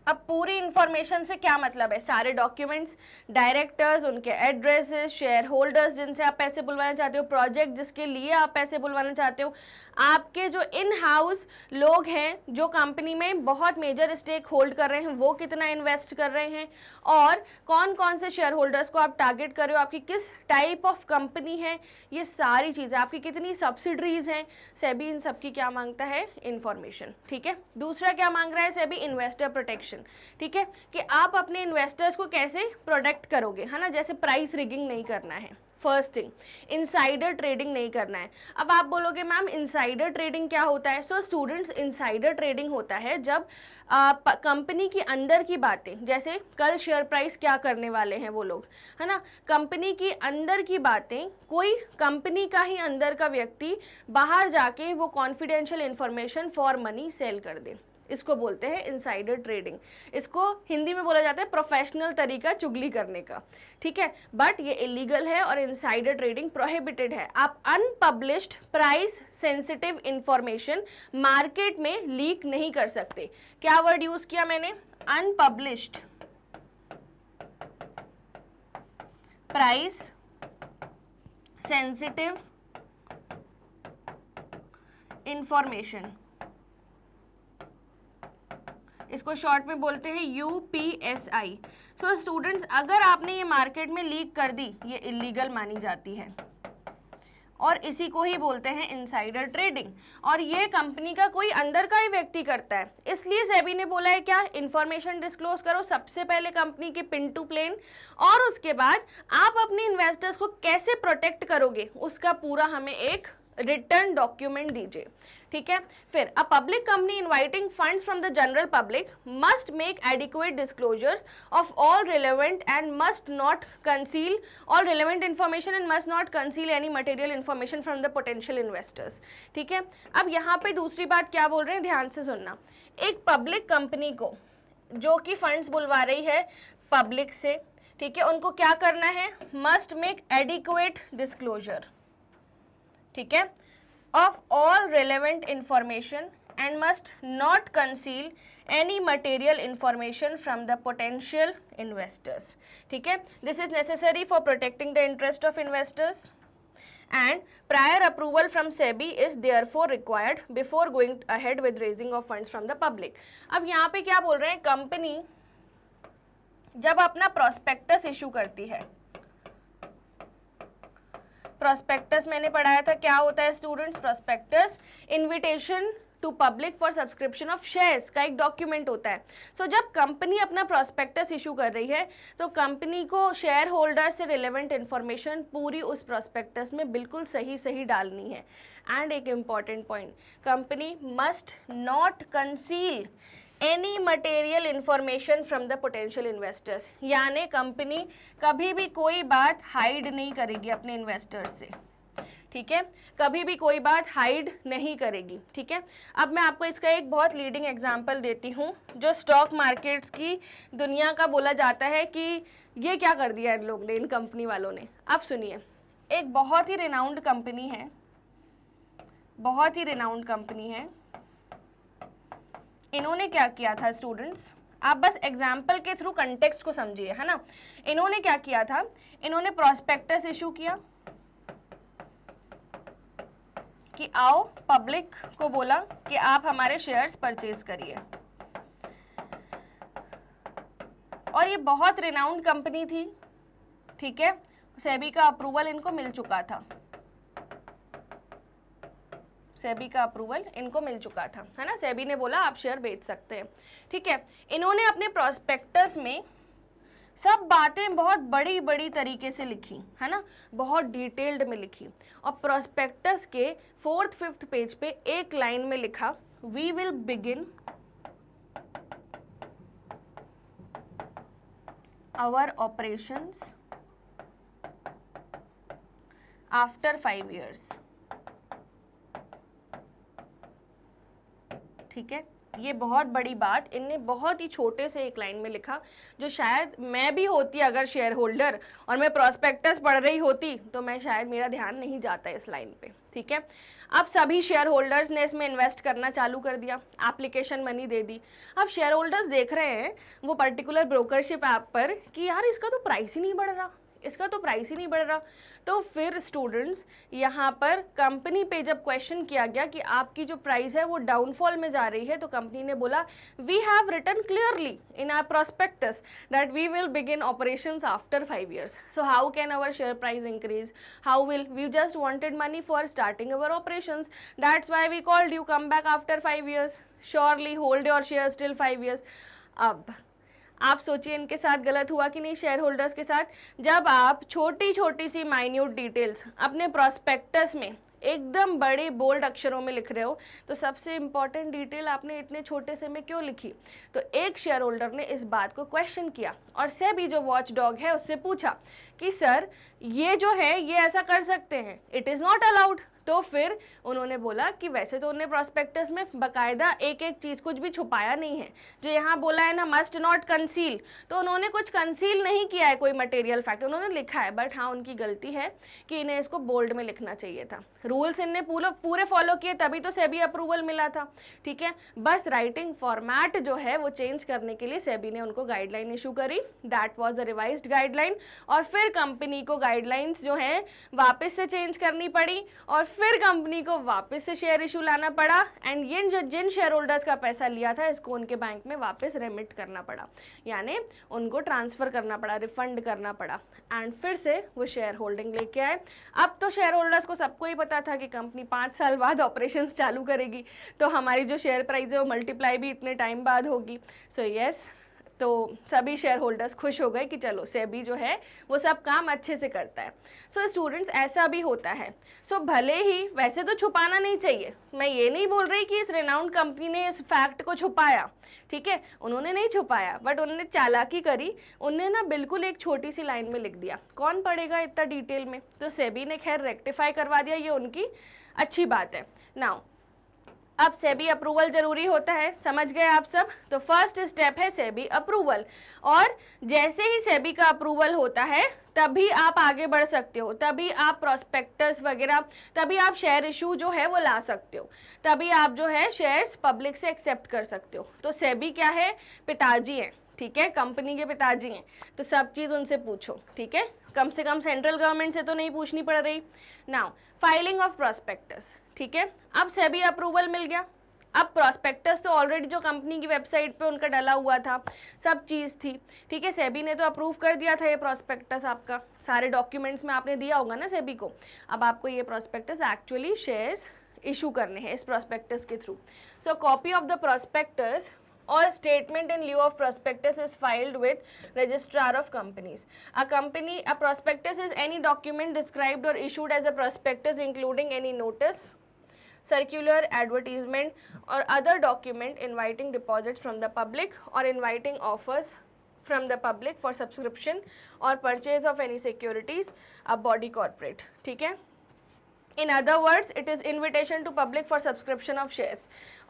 अब पूरी इंफॉर्मेशन से क्या मतलब है, सारे डॉक्यूमेंट्स, डायरेक्टर्स, उनके एड्रेसेस, शेयर होल्डर्स जिनसे आप पैसे बुलवाना चाहते हो, प्रोजेक्ट जिसके लिए आप पैसे बुलवाना चाहते हो, आपके जो इन हाउस लोग हैं जो कंपनी में बहुत मेजर स्टेक होल्ड कर रहे हैं वो कितना इन्वेस्ट कर रहे हैं, और कौन कौन से शेयर होल्डर्स को आप टारगेट कर रहे हो, आपकी किस टाइप ऑफ कंपनी है, ये सारी चीज़ें, आपकी कितनी सब्सिडरीज हैं, सेबी इन सब की क्या मांगता है, इंफॉर्मेशन। ठीक है, दूसरा क्या मांग रहा है सेबी, इन्वेस्टर प्रोटेक्शन। ठीक है, कि आप अपने इन्वेस्टर्स को कैसे प्रोटेक्ट करोगे, है ना, जैसे प्राइस रिगिंग नहीं करना है, फर्स्ट थिंग, इनसाइडर ट्रेडिंग नहीं करना है। अब आप बोलोगे मैम इनसाइडर ट्रेडिंग क्या होता है? सो स्टूडेंट्स, इनसाइडर ट्रेडिंग होता है जब कंपनी की अंदर की बातें, जैसे कल शेयर प्राइस क्या करने वाले हैं वो लोग, है ना, कंपनी की अंदर की बातें कोई कंपनी का ही अंदर का व्यक्ति बाहर जाके वो confidential information for money sell कर दे, इसको बोलते हैं इनसाइडर ट्रेडिंग। इसको हिंदी में बोला जाता है प्रोफेशनल तरीका चुगली करने का। ठीक है, बट ये इलीगल है और इनसाइडर ट्रेडिंग प्रोहिबिटेड है। आप unpublished price sensitive information market में लीक नहीं कर सकते। क्या वर्ड यूज किया मैंने? अनपब्लिश्ड प्राइस सेंसिटिव इंफॉर्मेशन, इसको शॉर्ट में बोलते हैं UPSI। सो स्टूडेंट्स, अगर आपने ये मार्केट में लीक कर दी, ये इलीगल मानी जाती है और इसी को ही बोलते हैं इनसाइडर ट्रेडिंग, और ये कंपनी का कोई अंदर का ही व्यक्ति करता है। इसलिए सेबी ने बोला है क्या, इंफॉर्मेशन डिस्क्लोज करो, सबसे पहले कंपनी के पिन टू प्लेन, और उसके बाद आप अपने इन्वेस्टर्स को कैसे प्रोटेक्ट करोगे उसका पूरा हमें एक रिटर्न डॉक्यूमेंट दीजिए। ठीक है, फिर a public company inviting funds from the general public must make adequate disclosures of all relevant and must not conceal all relevant information and must not conceal any material information from the potential investors. ठीक है, अब यहाँ पे दूसरी बात क्या बोल रहे हैं, ध्यान से सुनना। एक पब्लिक कंपनी को जो कि फंड्स बुलवा रही है पब्लिक से, ठीक है, उनको क्या करना है, मस्ट मेक एडिक्वेट डिस्क्लोजर, ठीक है, of all relevant information and must not conceal any material information from the potential investors. ठीक है, this is necessary for protecting the interest of investors and prior approval from SEBI is therefore required before going ahead with raising of funds from the public। अब यहाँ पे क्या बोल रहे हैं, company जब अपना प्रोस्पेक्टस इशू करती है, प्रोस्पेक्टस मैंने पढ़ाया था क्या होता है students, prospectus invitation to public for subscription of shares का एक डॉक्यूमेंट होता है। सो जब कंपनी अपना प्रोस्पेक्टस इशू कर रही है तो कंपनी को शेयर होल्डर से रिलेवेंट इन्फॉर्मेशन पूरी उस प्रोस्पेक्टस में बिल्कुल सही सही डालनी है। एंड एक important point, company must not conceal any material information from the potential investors, यानी कंपनी कभी भी कोई बात हाइड नहीं करेगी अपने इन्वेस्टर्स से। ठीक है, कभी भी कोई बात हाइड नहीं करेगी। ठीक है, अब मैं आपको इसका एक बहुत लीडिंग एग्जांपल देती हूँ जो स्टॉक मार्केट्स की दुनिया का बोला जाता है कि ये क्या कर दिया इन लोग ने, इन कंपनी वालों ने। अब सुनिए, एक बहुत ही रिनाउंड कंपनी है, बहुत ही रिनाउंड कंपनी है, इन्होंने क्या किया था स्टूडेंट्स, आप बस एग्जाम्पल के थ्रू कंटेक्स्ट को समझिए, है ना। इन्होंने क्या किया था, इन्होंने प्रोस्पेक्टस इशू किया कि आओ, पब्लिक को बोला कि आप हमारे शेयर्स परचेज करिए, और ये बहुत रिनाउंड कंपनी थी। ठीक है, सेबी का अप्रूवल इनको मिल चुका था, सेबी का अप्रूवल इनको मिल चुका था, है ना। सेबी ने बोला आप शेयर बेच सकते हैं। ठीक है, इन्होंने अपने प्रोस्पेक्टस में सब बातें बहुत बड़ी बड़ी तरीके से लिखी, है ना, बहुत डिटेल्ड में लिखी, और प्रोस्पेक्टस के 4th 5th पेज पे एक लाइन में लिखा, we will begin our operations after 5 years। ठीक है, ये बहुत बड़ी बात इनने बहुत ही छोटे से एक लाइन में लिखा, जो शायद मैं भी होती अगर शेयर होल्डर और मैं प्रोस्पेक्टस पढ़ रही होती तो मैं शायद मेरा ध्यान नहीं जाता इस लाइन पे, ठीक है। अब सभी शेयर होल्डर्स ने इसमें इन्वेस्ट करना चालू कर दिया, एप्लीकेशन मनी दे दी। अब शेयर होल्डर्स देख रहे हैं वो पर्टिकुलर ब्रोकरशिप ऐप पर कि यार इसका तो प्राइस ही नहीं बढ़ रहा, इसका तो प्राइस ही नहीं बढ़ रहा। तो फिर स्टूडेंट्स यहाँ पर कंपनी पे जब क्वेश्चन किया गया कि आपकी जो प्राइस है वो डाउनफॉल में जा रही है, तो कंपनी ने बोला we have written clearly in our prospectus that we will begin operations after 5 years, so how can our share price increase, how will, we just wanted money for starting our operations, that's why we called you, come back after 5 years, surely hold your shares till 5 years। अब आप सोचिए इनके साथ गलत हुआ कि नहीं share holders के साथ। जब आप छोटी छोटी सी माइन्यूट डिटेल्स अपने प्रोस्पेक्टस में एकदम बड़े बोल्ड अक्षरों में लिख रहे हो, तो सबसे इंपॉर्टेंट डिटेल आपने इतने छोटे से में क्यों लिखी। तो एक शेयर होल्डर ने इस बात को क्वेश्चन किया और सेबी जो वॉच डॉग है उससे पूछा कि सर ये जो है ये ऐसा कर सकते हैं, इट इज़ नॉट अलाउड। तो फिर उन्होंने बोला कि वैसे तो उन्होंने प्रोस्पेक्टस में बाकायदा एक एक चीज़ कुछ भी छुपाया नहीं है, जो यहाँ बोला है ना मस्ट नॉट कंसील, तो उन्होंने कुछ कंसील नहीं किया है कोई मटेरियल फैक्ट, उन्होंने लिखा है। बट हाँ उनकी गलती है कि इन्हें इसको बोल्ड में लिखना चाहिए था। रूल्स इनने पूरे फॉलो किए तभी तो सेबी अप्रूवल मिला था, ठीक है। बस राइटिंग फॉर्मेट जो है वो चेंज करने के लिए सेबी ने उनको गाइडलाइन इशू करी, that was the revised guideline. और फिर कंपनी को गाइडलाइंस जो हैं वापस से चेंज करनी पड़ी और फिर कंपनी को वापस से शेयर इशू लाना पड़ा एंड ये जिन शेयर होल्डर्स का पैसा लिया था इसको उनके बैंक में वापस रेमिट करना पड़ा, यानी उनको ट्रांसफ़र करना पड़ा, रिफंड करना पड़ा एंड फिर से वो शेयर होल्डिंग लेके आए। अब तो शेयर होल्डर्स को सबको ही पता था कि कंपनी 5 साल बाद ऑपरेशंस चालू करेगी, तो हमारी जो शेयर प्राइस है वो मल्टीप्लाई भी इतने टाइम बाद होगी। सो यस, तो सभी शेयर होल्डर्स खुश हो गए कि चलो सेबी जो है वो सब काम अच्छे से करता है। सो स्टूडेंट्स ऐसा भी होता है। सो भले ही वैसे तो छुपाना नहीं चाहिए, मैं ये नहीं बोल रही कि इस रेनाउंड कंपनी ने इस फैक्ट को छुपाया, ठीक है, उन्होंने नहीं छुपाया, बट उन्होंने चालाकी करी, उन्होंने ना बिल्कुल एक छोटी सी लाइन में लिख दिया, कौन पढ़ेगा इतना डिटेल में। तो सेबी ने खैर रेक्टिफाई करवा दिया, ये उनकी अच्छी बात है। नाउ अब सेबी अप्रूवल जरूरी होता है, समझ गए आप सब। तो फर्स्ट स्टेप है सेबी अप्रूवल, और जैसे ही सेबी का अप्रूवल होता है तभी आप आगे बढ़ सकते हो, तभी आप प्रोस्पेक्टस वगैरह, तभी आप शेयर इशू जो है वो ला सकते हो, तभी आप जो है शेयर्स पब्लिक से एक्सेप्ट कर सकते हो। तो सेबी क्या है, पिताजी हैं, ठीक है, कंपनी के पिताजी हैं, तो सब चीज़ उनसे पूछो, ठीक है, कम से कम सेंट्रल गवर्नमेंट से तो नहीं पूछनी पड़ रही। नाउ फाइलिंग ऑफ प्रोस्पेक्टस, ठीक है, अब सेबी अप्रूवल मिल गया। अब प्रोस्पेक्टस तो ऑलरेडी जो कंपनी की वेबसाइट पे उनका डला हुआ था, सब चीज़ थी, ठीक है, सेबी ने तो अप्रूव कर दिया था ये प्रोस्पेक्टस, आपका सारे डॉक्यूमेंट्स में आपने दिया होगा ना सेबी को। अब आपको ये प्रोस्पेक्टस एक्चुअली शेयर्स इशू करने हैं इस प्रोस्पेक्टस के through. So copy of the prospectus or statement in lieu of prospectus is filed with registrar of companies. A prospectus is any document described or issued as a prospectus including any notice, circular, advertisement or other document inviting deposits from the public or inviting offers from the public for subscription or purchase of any securities, a body corporate, ठीक है। In other words, it is invitation to public for subscription of shares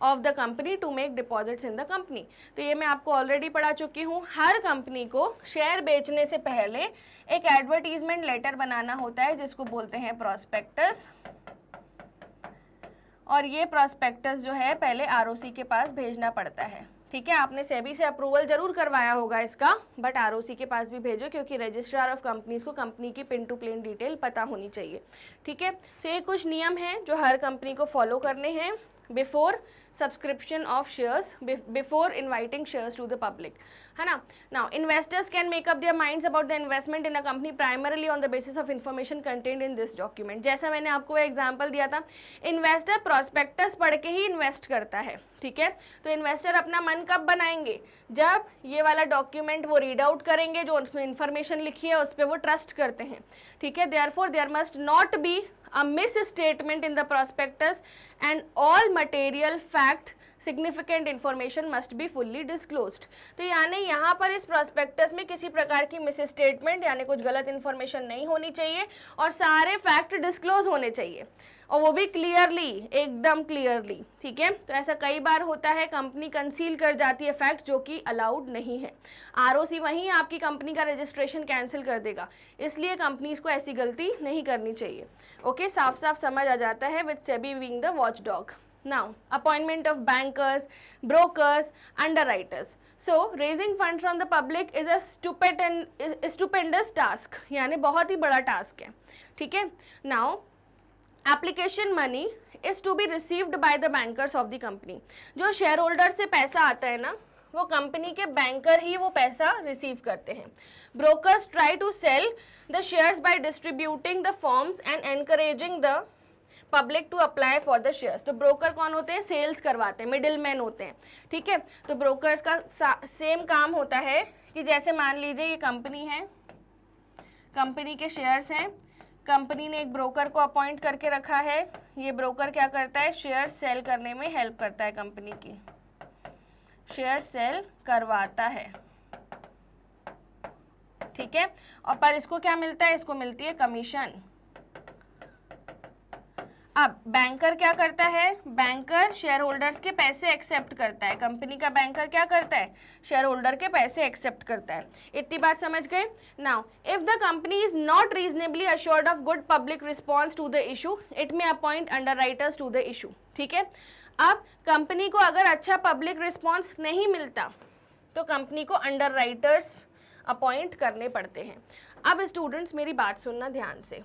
of the company to make deposits in the company. तो ये मैं आपको already पढ़ा चुकी हूँ। हर company को शेयर बेचने से पहले एक एडवर्टीजमेंट लेटर बनाना होता है जिसको बोलते हैं प्रोस्पेक्टस, और ये प्रोस्पेक्टस जो है पहले आरओसी के पास भेजना पड़ता है, ठीक है। आपने सेबी से अप्रूवल जरूर करवाया होगा इसका, बट आरओसी के पास भी भेजो क्योंकि रजिस्ट्रार ऑफ कंपनीज को कंपनी की पिन टू प्लेन डिटेल पता होनी चाहिए, ठीक है। तो ये कुछ नियम हैं जो हर कंपनी को फॉलो करने हैं before subscription of shares, before inviting shares to the public, है ना। Now investors can make up their minds about the investment in a company primarily on the basis of information contained in this document. जैसा मैंने आपको example दिया था, investor prospectus पढ़ के ही invest करता है, ठीक है। तो इन्वेस्टर अपना मन कब बनाएंगे, जब ये वाला डॉक्यूमेंट वो रीड आउट करेंगे, जो उसमें इन्फॉर्मेशन लिखी है उस पर वो ट्रस्ट करते हैं, ठीक है। Therefore there must not be a misstatement in the prospectus and all material fact significant information must be fully disclosed. तो यानी यहाँ पर इस प्रॉस्पेक्टस में किसी प्रकार की मिस स्टेटमेंट यानी कुछ गलत इन्फॉर्मेशन नहीं होनी चाहिए और सारे फैक्ट डिस्क्लोज होने चाहिए, और वो भी क्लियरली, एकदम क्लियरली, ठीक है। तो ऐसा कई बार होता है, कंपनी कंसील कर जाती है फैक्ट जो कि अलाउड नहीं है। आरओसी वहीं आपकी कंपनी का रजिस्ट्रेशन कैंसिल कर देगा, इसलिए कंपनीज को ऐसी गलती नहीं करनी चाहिए। ओके, साफ साफ समझ आ जाता है with SEBI being the watchdog. Now, appointment of bankers, brokers, underwriters. So, raising funds from the public is a stupendous task, यानी बहुत ही बड़ा टास्क है, ठीक है। Now, application money is to be received by the bankers of the company. जो share holder से पैसा आता है ना, वो कंपनी के बैंकर ही वो पैसा रिसीव करते हैं। Brokers try to sell the shares by distributing the forms and encouraging the public to apply for the shares. तो ब्रोकर कौन होते हैं? सेल्स करवाते हैं, मिडिल मैन होते हैं, ठीक है। तो ब्रोकर्स का सेम काम होता है कि जैसे मान लीजिए ये कंपनी है, कंपनी के शेयर्स हैं, कंपनी ने एक ब्रोकर को अपॉइंट करके रखा है, ये ब्रोकर क्या करता है? शेयर सेल करने में हेल्प करता है, कंपनी की शेयर सेल करवाता है, ठीक है। और पर इसको क्या मिलता है? इसको मिलती है कमीशन। अब बैंकर क्या करता है? बैंकर शेयर होल्डर्स के पैसे एक्सेप्ट करता है, कंपनी का बैंकर क्या करता है? शेयर होल्डर के पैसे एक्सेप्ट करता है। इतनी बात समझ गए? Now if the company is not reasonably assured of good public response to the issue, it may appoint underwriters to the issue, ठीक है। अब कंपनी को अगर अच्छा पब्लिक रिस्पॉन्स नहीं मिलता तो कंपनी को अंडरराइटर्स अपॉइंट करने पड़ते हैं। अब स्टूडेंट्स मेरी बात सुनना ध्यान से।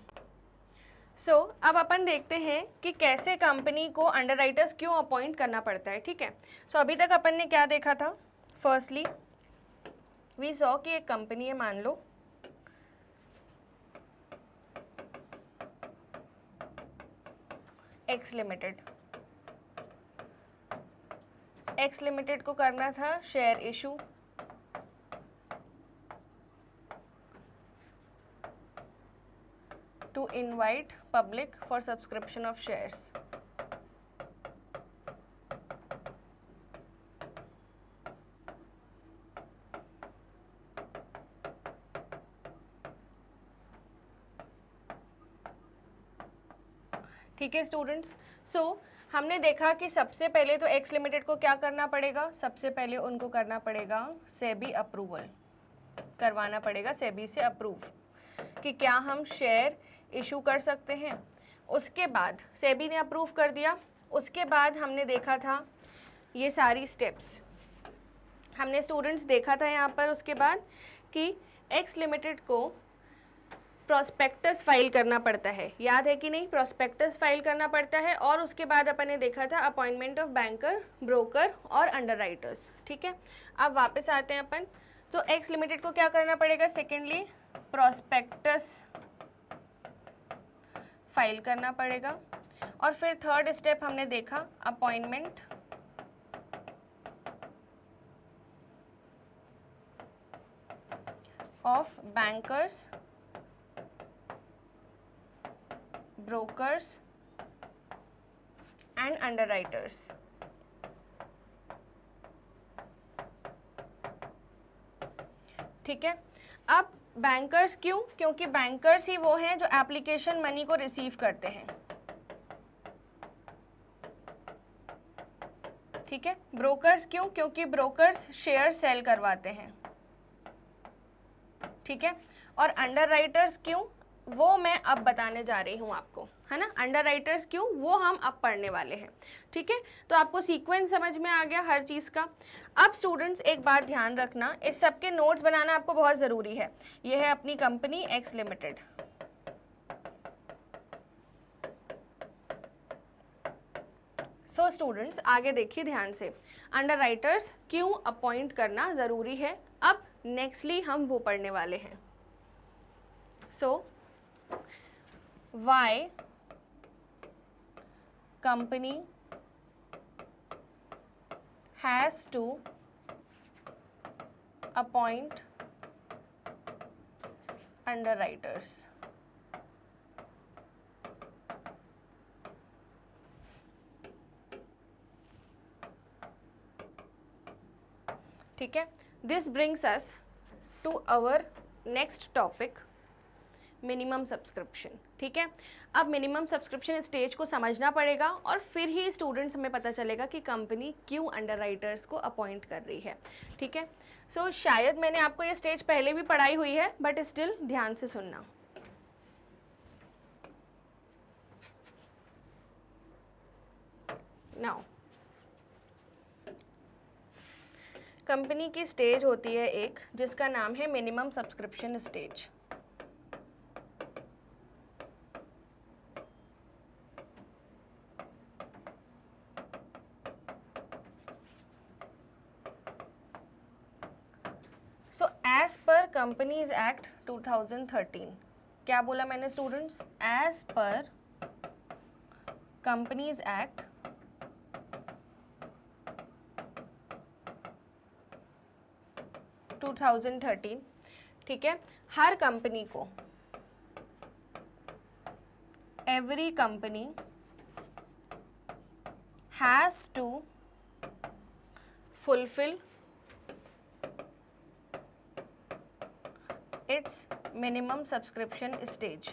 अब अपन देखते हैं कि कैसे कंपनी को अंडरराइटर्स क्यों अपॉइंट करना पड़ता है, ठीक है। अभी तक अपन ने क्या देखा था? फर्स्टली वी सॉ कि एक कंपनी है, मान लो एक्स लिमिटेड। एक्स लिमिटेड को करना था share issue, to invite public for subscription of shares. ठीक है स्टूडेंट्स, हमने देखा कि सबसे पहले तो एक्स लिमिटेड को क्या करना पड़ेगा? सबसे पहले उनको करना पड़ेगा सेबी अप्रूवल, करवाना पड़ेगा सेबी से अप्रूव कि क्या हम शेयर इशू कर सकते हैं। उसके बाद सेबी ने अप्रूव कर दिया, उसके बाद हमने देखा था ये सारी स्टेप्स हमने स्टूडेंट्स देखा था यहाँ पर। उसके बाद कि एक्स लिमिटेड को प्रोस्पेक्टस फाइल करना पड़ता है, याद है कि नहीं? प्रोस्पेक्टस फाइल करना पड़ता है। और उसके बाद अपन ने देखा था अपॉइंटमेंट ऑफ बैंकर, ब्रोकर और अंडरराइटर्स, ठीक है। अब वापस आते हैं अपन। तो एक्स लिमिटेड को क्या करना पड़ेगा? सेकेंडली प्रोस्पेक्टस फाइल करना पड़ेगा। और फिर थर्ड स्टेप हमने देखा appointment of bankers, brokers and underwriters. ठीक है। अब बैंकर्स क्यों? क्योंकि बैंकर्स ही वो हैं जो एप्लीकेशन मनी को रिसीव करते हैं, ठीक है। ब्रोकर्स क्यों? क्योंकि ब्रोकर्स शेयर सेल करवाते हैं, ठीक है। और अंडरराइटर्स क्यों? वो मैं अब बताने जा रही हूँ आपको, है ना। अंडरराइटर्स क्यों, वो हम अब पढ़ने वाले हैं, ठीक है। तो आपको सीक्वेंस समझ में आ गया हर चीज़ का। अब स्टूडेंट्स एक बात ध्यान रखना, इस सब के नोट्स बनाना आपको बहुत ज़रूरी है। ये है अपनी कंपनी एक्स लिमिटेड। स्टूडेंट्स आगे देखिए ध्यान से, अंडरराइटर्स क्यों अपॉइंट करना ज़रूरी है, अब नेक्स्टली हम वो पढ़ने वाले हैं। Why company has to appoint underwriters? ठीक है, this brings us to our next topic, minimum subscription. ठीक है, अब मिनिमम सब्सक्रिप्शन स्टेज को समझना पड़ेगा और फिर ही स्टूडेंट्स हमें पता चलेगा कि कंपनी क्यों अंडरराइटर्स को अपॉइंट कर रही है। ठीक है, सो शायद मैंने आपको ये स्टेज पहले भी पढ़ाई हुई है, बट स्टिल ध्यान से सुनना। नाउ कंपनी की स्टेज होती है एक, जिसका नाम है minimum subscription stage. So as per companies act 2013, क्या बोला मैंने students? As per companies act 2013, ठीक है, हर कंपनी को, every company has to fulfil its minimum subscription stage.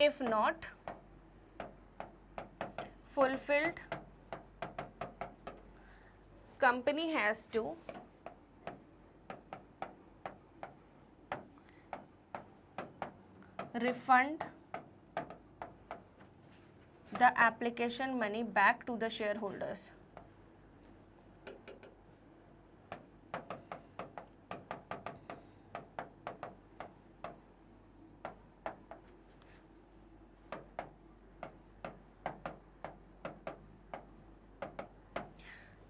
If not fulfilled, company has to refund the application money back to the shareholders.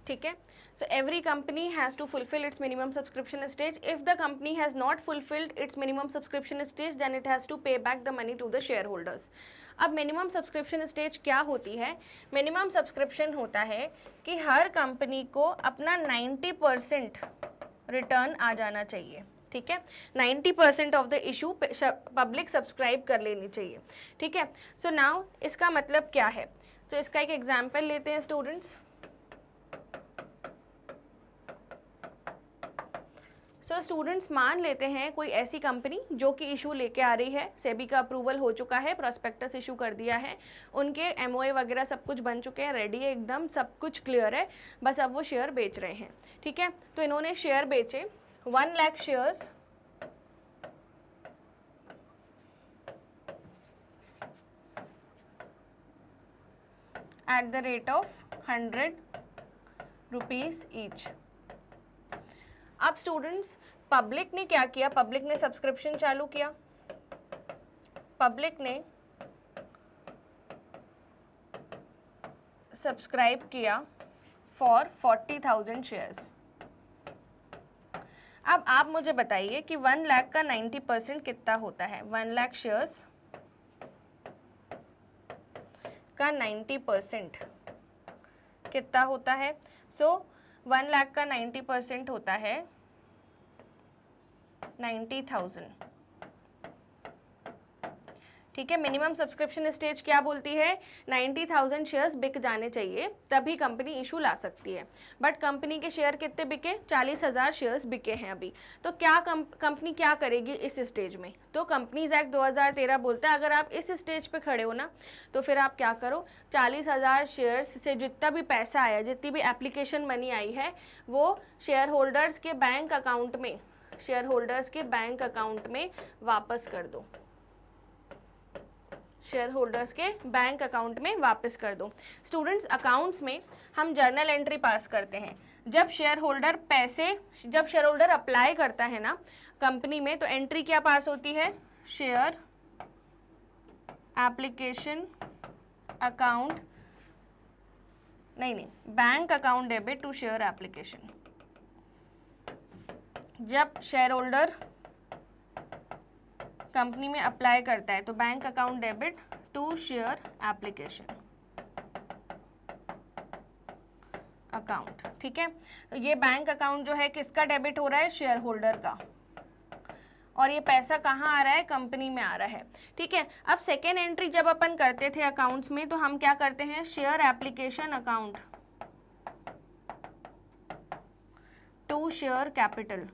ठीक है, so every company has to fulfill its minimum subscription stage. If the company has not fulfilled its minimum subscription stage, then it has to pay back the money to the shareholders. अब minimum subscription stage क्या होती है? Minimum subscription होता है कि हर company को अपना 90% return आ जाना चाहिए। ठीक है, 90% of the issue public subscribe कर लेनी चाहिए। ठीक है, सो नाउ इसका मतलब क्या है? तो इसका एक एग्जाम्पल लेते हैं स्टूडेंट्स। सो स्टूडेंट्स मान लेते हैं कोई ऐसी कंपनी जो कि इशू लेके आ रही है, सेबी का अप्रूवल हो चुका है, प्रोस्पेक्टस इशू कर दिया है, उनके एमओए वगैरह सब कुछ बन चुके हैं, रेडी है, एकदम सब कुछ क्लियर है, बस अब वो शेयर बेच रहे हैं। ठीक है, तो इन्होंने शेयर बेचे 1 lakh shares at the rate of 100 rupees each. अब स्टूडेंट्स पब्लिक ने क्या किया? पब्लिक ने सब्सक्रिप्शन चालू किया, पब्लिक ने सब्सक्राइब किया फॉर 40,000 शेयर्स। अब आप मुझे बताइए कि 1 लाख का 90% कितना होता है? 1 लाख शेयर्स का 90% कितना होता है? सो 1 लाख का 90% होता है 90,000। ठीक है, मिनिमम सब्सक्रिप्शन स्टेज क्या बोलती है? 90,000 शेयर्स बिक जाने चाहिए, तभी कंपनी इशू ला सकती है। बट कंपनी के शेयर कितने बिके? 40,000 शेयर्स बिके हैं अभी। तो क्या कंपनी क्या करेगी इस स्टेज में? तो कंपनीज एक्ट 2013 बोलता है अगर आप इस स्टेज पे खड़े हो ना, तो फिर आप क्या करो, 40,000 शेयर्स से जितना भी पैसा आया, जितनी भी एप्लीकेशन मनी आई है, वो शेयर होल्डर्स के बैंक अकाउंट में, शेयर होल्डर्स के बैंक अकाउंट में वापस कर दो, शेयर होल्डर्स के बैंक अकाउंट में वापस कर दो। स्टूडेंट्स अकाउंट्स में हम जर्नल एंट्री पास करते हैं। जब शेयर होल्डर अप्लाई करता है ना कंपनी में, तो एंट्री क्या पास होती है? शेयर एप्लीकेशन अकाउंट, नहीं, bank account debit to share application. जब शेयर होल्डर कंपनी में अप्लाई करता है तो bank account debit to share application account. ठीक है, ये बैंक अकाउंट जो है किसका डेबिट हो रहा है? शेयर होल्डर का। और ये पैसा कहाँ आ रहा है, कंपनी में आ रहा है, ठीक है। अब सेकेंड एंट्री जब अपन करते थे अकाउंट्स में तो हम क्या करते हैं, share application account to share capital,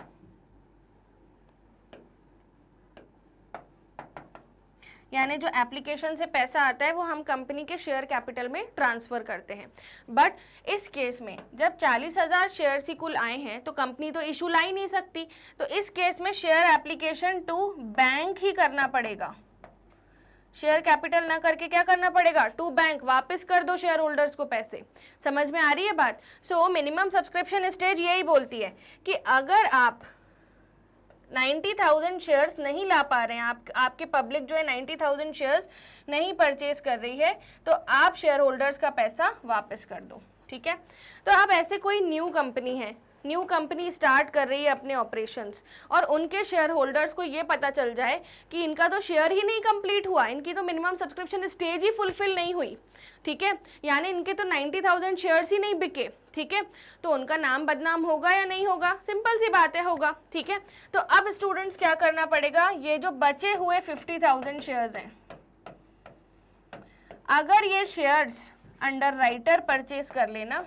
यानी जो एप्लीकेशन से पैसा आता है वो हम कंपनी के शेयर कैपिटल में ट्रांसफर करते हैं। बट इस केस में जब 40,000 शेयर्स ही कुल आए हैं तो कंपनी तो इशू ला ही नहीं सकती, तो इस केस में शेयर एप्लीकेशन टू बैंक ही करना पड़ेगा। शेयर कैपिटल ना करके क्या करना पड़ेगा, टू बैंक, वापस कर दो शेयर होल्डर्स को पैसे। समझ में आ रही है बात। सो मिनिमम सब्सक्रिप्शन स्टेज यही बोलती है कि अगर आप 90,000 शेयर्स नहीं ला पा रहे हैं, आपके पब्लिक जो है 90,000 शेयर्स नहीं परचेज कर रही है, तो आप शेयर होल्डर्स का पैसा वापस कर दो, ठीक है। तो अब ऐसे कोई न्यू कंपनी है, न्यू कंपनी स्टार्ट कर रही है अपने ऑपरेशंस, और उनके शेयर होल्डर्स को ये पता चल जाए कि इनका तो शेयर ही नहीं कंप्लीट हुआ, इनकी तो मिनिमम सब्सक्रिप्शन स्टेज ही फुलफिल नहीं हुई, ठीक है, यानी इनके तो 90,000 शेयर्स ही नहीं बिके, ठीक है, तो उनका नाम बदनाम होगा या नहीं होगा, सिंपल सी बात है, होगा, ठीक है। तो अब स्टूडेंट्स क्या करना पड़ेगा, ये जो बचे हुए 50,000 शेयर्स हैं, अगर ये शेयर्स अंडर राइटर परचेज कर लेना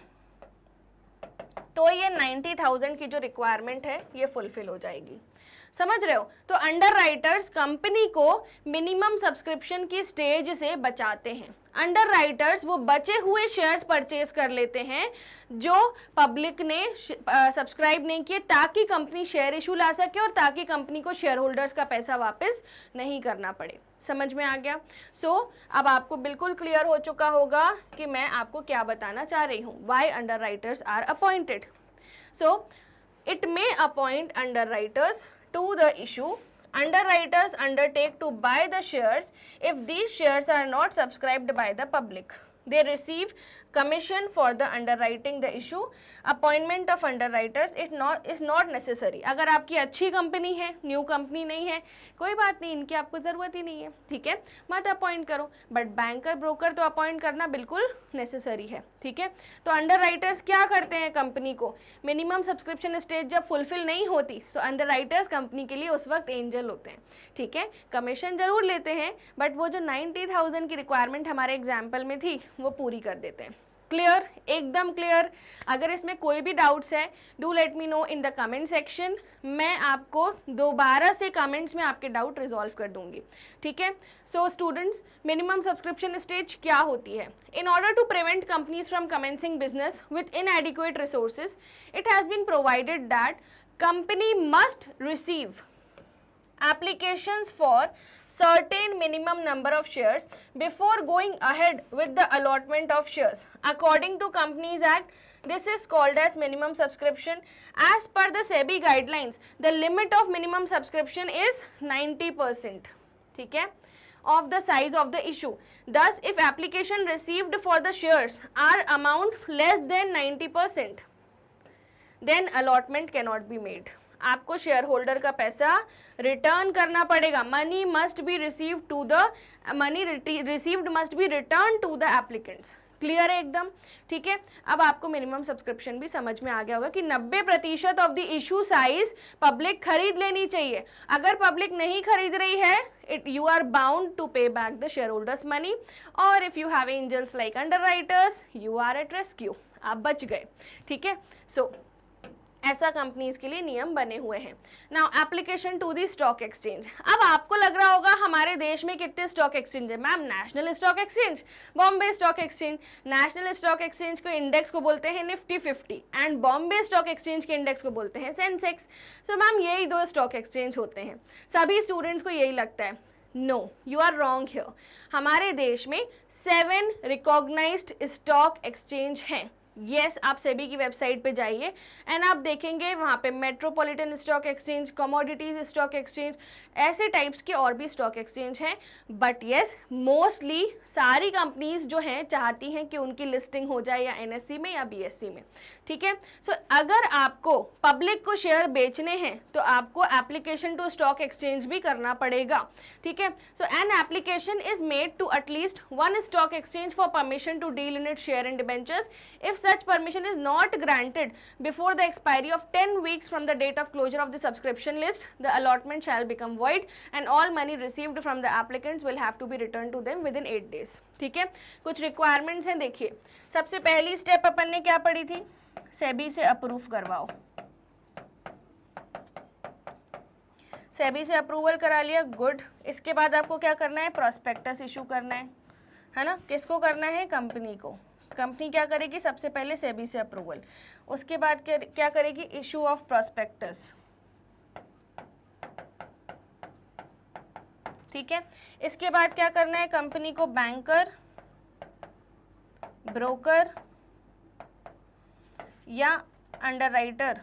तो ये 90,000 की जो रिक्वायरमेंट है ये फुलफिल हो जाएगी। समझ रहे हो। तो अंडर राइटर्स कंपनी को मिनिमम सब्सक्रिप्शन की स्टेज से बचाते हैं। अंडर राइटर्स वो बचे हुए शेयर्स परचेज कर लेते हैं जो पब्लिक ने सब्सक्राइब नहीं किए, ताकि कंपनी शेयर इशू ला सके और ताकि कंपनी को शेयर होल्डर्स का पैसा वापस नहीं करना पड़े। समझ में आ गया। अब आपको बिल्कुल क्लियर हो चुका होगा कि मैं आपको क्या बताना चाह रही हूँ। Why underwriters are appointed. It may appoint underwriters to the issue. Underwriters undertake to buy the shares if these shares are not subscribed by the public. They receive commission for the underwriting the issue. Appointment of underwriters is not necessary. अगर आपकी अच्छी company है, new company नहीं है, कोई बात नहीं, इनकी आपको ज़रूरत ही नहीं है, ठीक है, मत अपॉइंट करो। बट बैंकर ब्रोकर तो अपॉइंट करना बिल्कुल नेसेसरी है, ठीक है। तो अंडर राइटर्स क्या करते हैं कंपनी को, मिनिमम सब्सक्रिप्शन स्टेज जब फुलफिल नहीं होती, सो अंडर राइटर्स कंपनी के लिए उस वक्त एंजल होते हैं, ठीक है। कमीशन जरूर लेते हैं बट वो जो 90,000 की रिक्वायरमेंट हमारे एग्जाम्पल में थी वो पूरी कर देते हैं। क्लियर, एकदम क्लियर। अगर इसमें कोई भी डाउट्स है do let me know in the comment section. मैं आपको दोबारा से कमेंट्स में आपके डाउट रिजॉल्व कर दूंगी, ठीक है। So students, minimum subscription stage क्या होती है? In order to prevent companies from commencing business with inadequate resources, it has been provided that company must receive applications for certain minimum number of shares before going ahead with the allotment of shares. According to Companies Act, this is called as minimum subscription. As per the SEBI guidelines, the limit of minimum subscription is 90%, ठीक है, of the size of the issue. Thus, if application received for the shares are amount less than 90%, then allotment cannot be made. आपको share holder का पैसा return करना पड़ेगा। Money must be receive to the money received must be return to the applicants. Clear है एकदम, ठीक है। अब आपको मिनिमम सब्सक्रिप्शन भी समझ में आ गया होगा कि 90% of the issue size public खरीद लेनी चाहिए। अगर पब्लिक नहीं खरीद रही है, you are bound to pay back the share holders money, और if you have angels like under writers, you are at rescue, आप बच गए, ठीक है। ऐसा कंपनीज के लिए नियम बने हुए हैं। Now application to the stock exchange. अब आपको लग रहा होगा हमारे देश में कितने स्टॉक एक्सचेंज है? Ma'am, national stock exchange, Bombay stock exchange. National stock exchange को इंडेक्स को बोलते हैं Nifty 50 and Bombay stock exchange के इंडेक्स को बोलते हैं सेंसेक्स। सो मैम, यही दो स्टॉक एक्सचेंज होते हैं। सभी स्टूडेंट्स को यही लगता है। No, you are wrong here. हमारे देश में 7 रिकॉग्नाइज्ड स्टॉक एक्सचेंज हैं। यस, आप सेबी की वेबसाइट पे जाइए एंड आप देखेंगे वहाँ पे metropolitan stock exchange, commodities stock exchange, ऐसे टाइप्स के और भी स्टॉक एक्सचेंज हैं। बट यस, मोस्टली सारी कंपनीज जो हैं चाहती हैं कि उनकी लिस्टिंग हो जाए या एनएससी में या बीएससी में, ठीक है। सो अगर आपको पब्लिक को शेयर बेचने हैं तो आपको एप्लीकेशन टू स्टॉक एक्सचेंज भी करना पड़ेगा, ठीक है। So an application is made to at least 1 stock exchange for permission to deal in it share and debentures if such permission is not granted before the expiry of 10 weeks from the date of closure of the subscription list, the allotment shall become void and all money received from the applicants will have to be returned to them within 8 days. ठीक है, कुछ requirements हैं. देखिए, सबसे पहली step अपन ने क्या पढ़ी थी? सेबी से अप्रूव करवाओ. सेबी से अप्रूवल करा लिया, गुड. इसके बाद आपको क्या करना है? प्रोस्पेक्टस इशू करना है ना. किसको करना है? कंपनी को. कंपनी क्या करेगी? सबसे पहले सेबी से अप्रूवल, उसके बाद क्या करेगी? Issue of prospectus. ठीक है, इसके बाद क्या करना है? कंपनी को बैंकर, ब्रोकर या अंडरराइटर,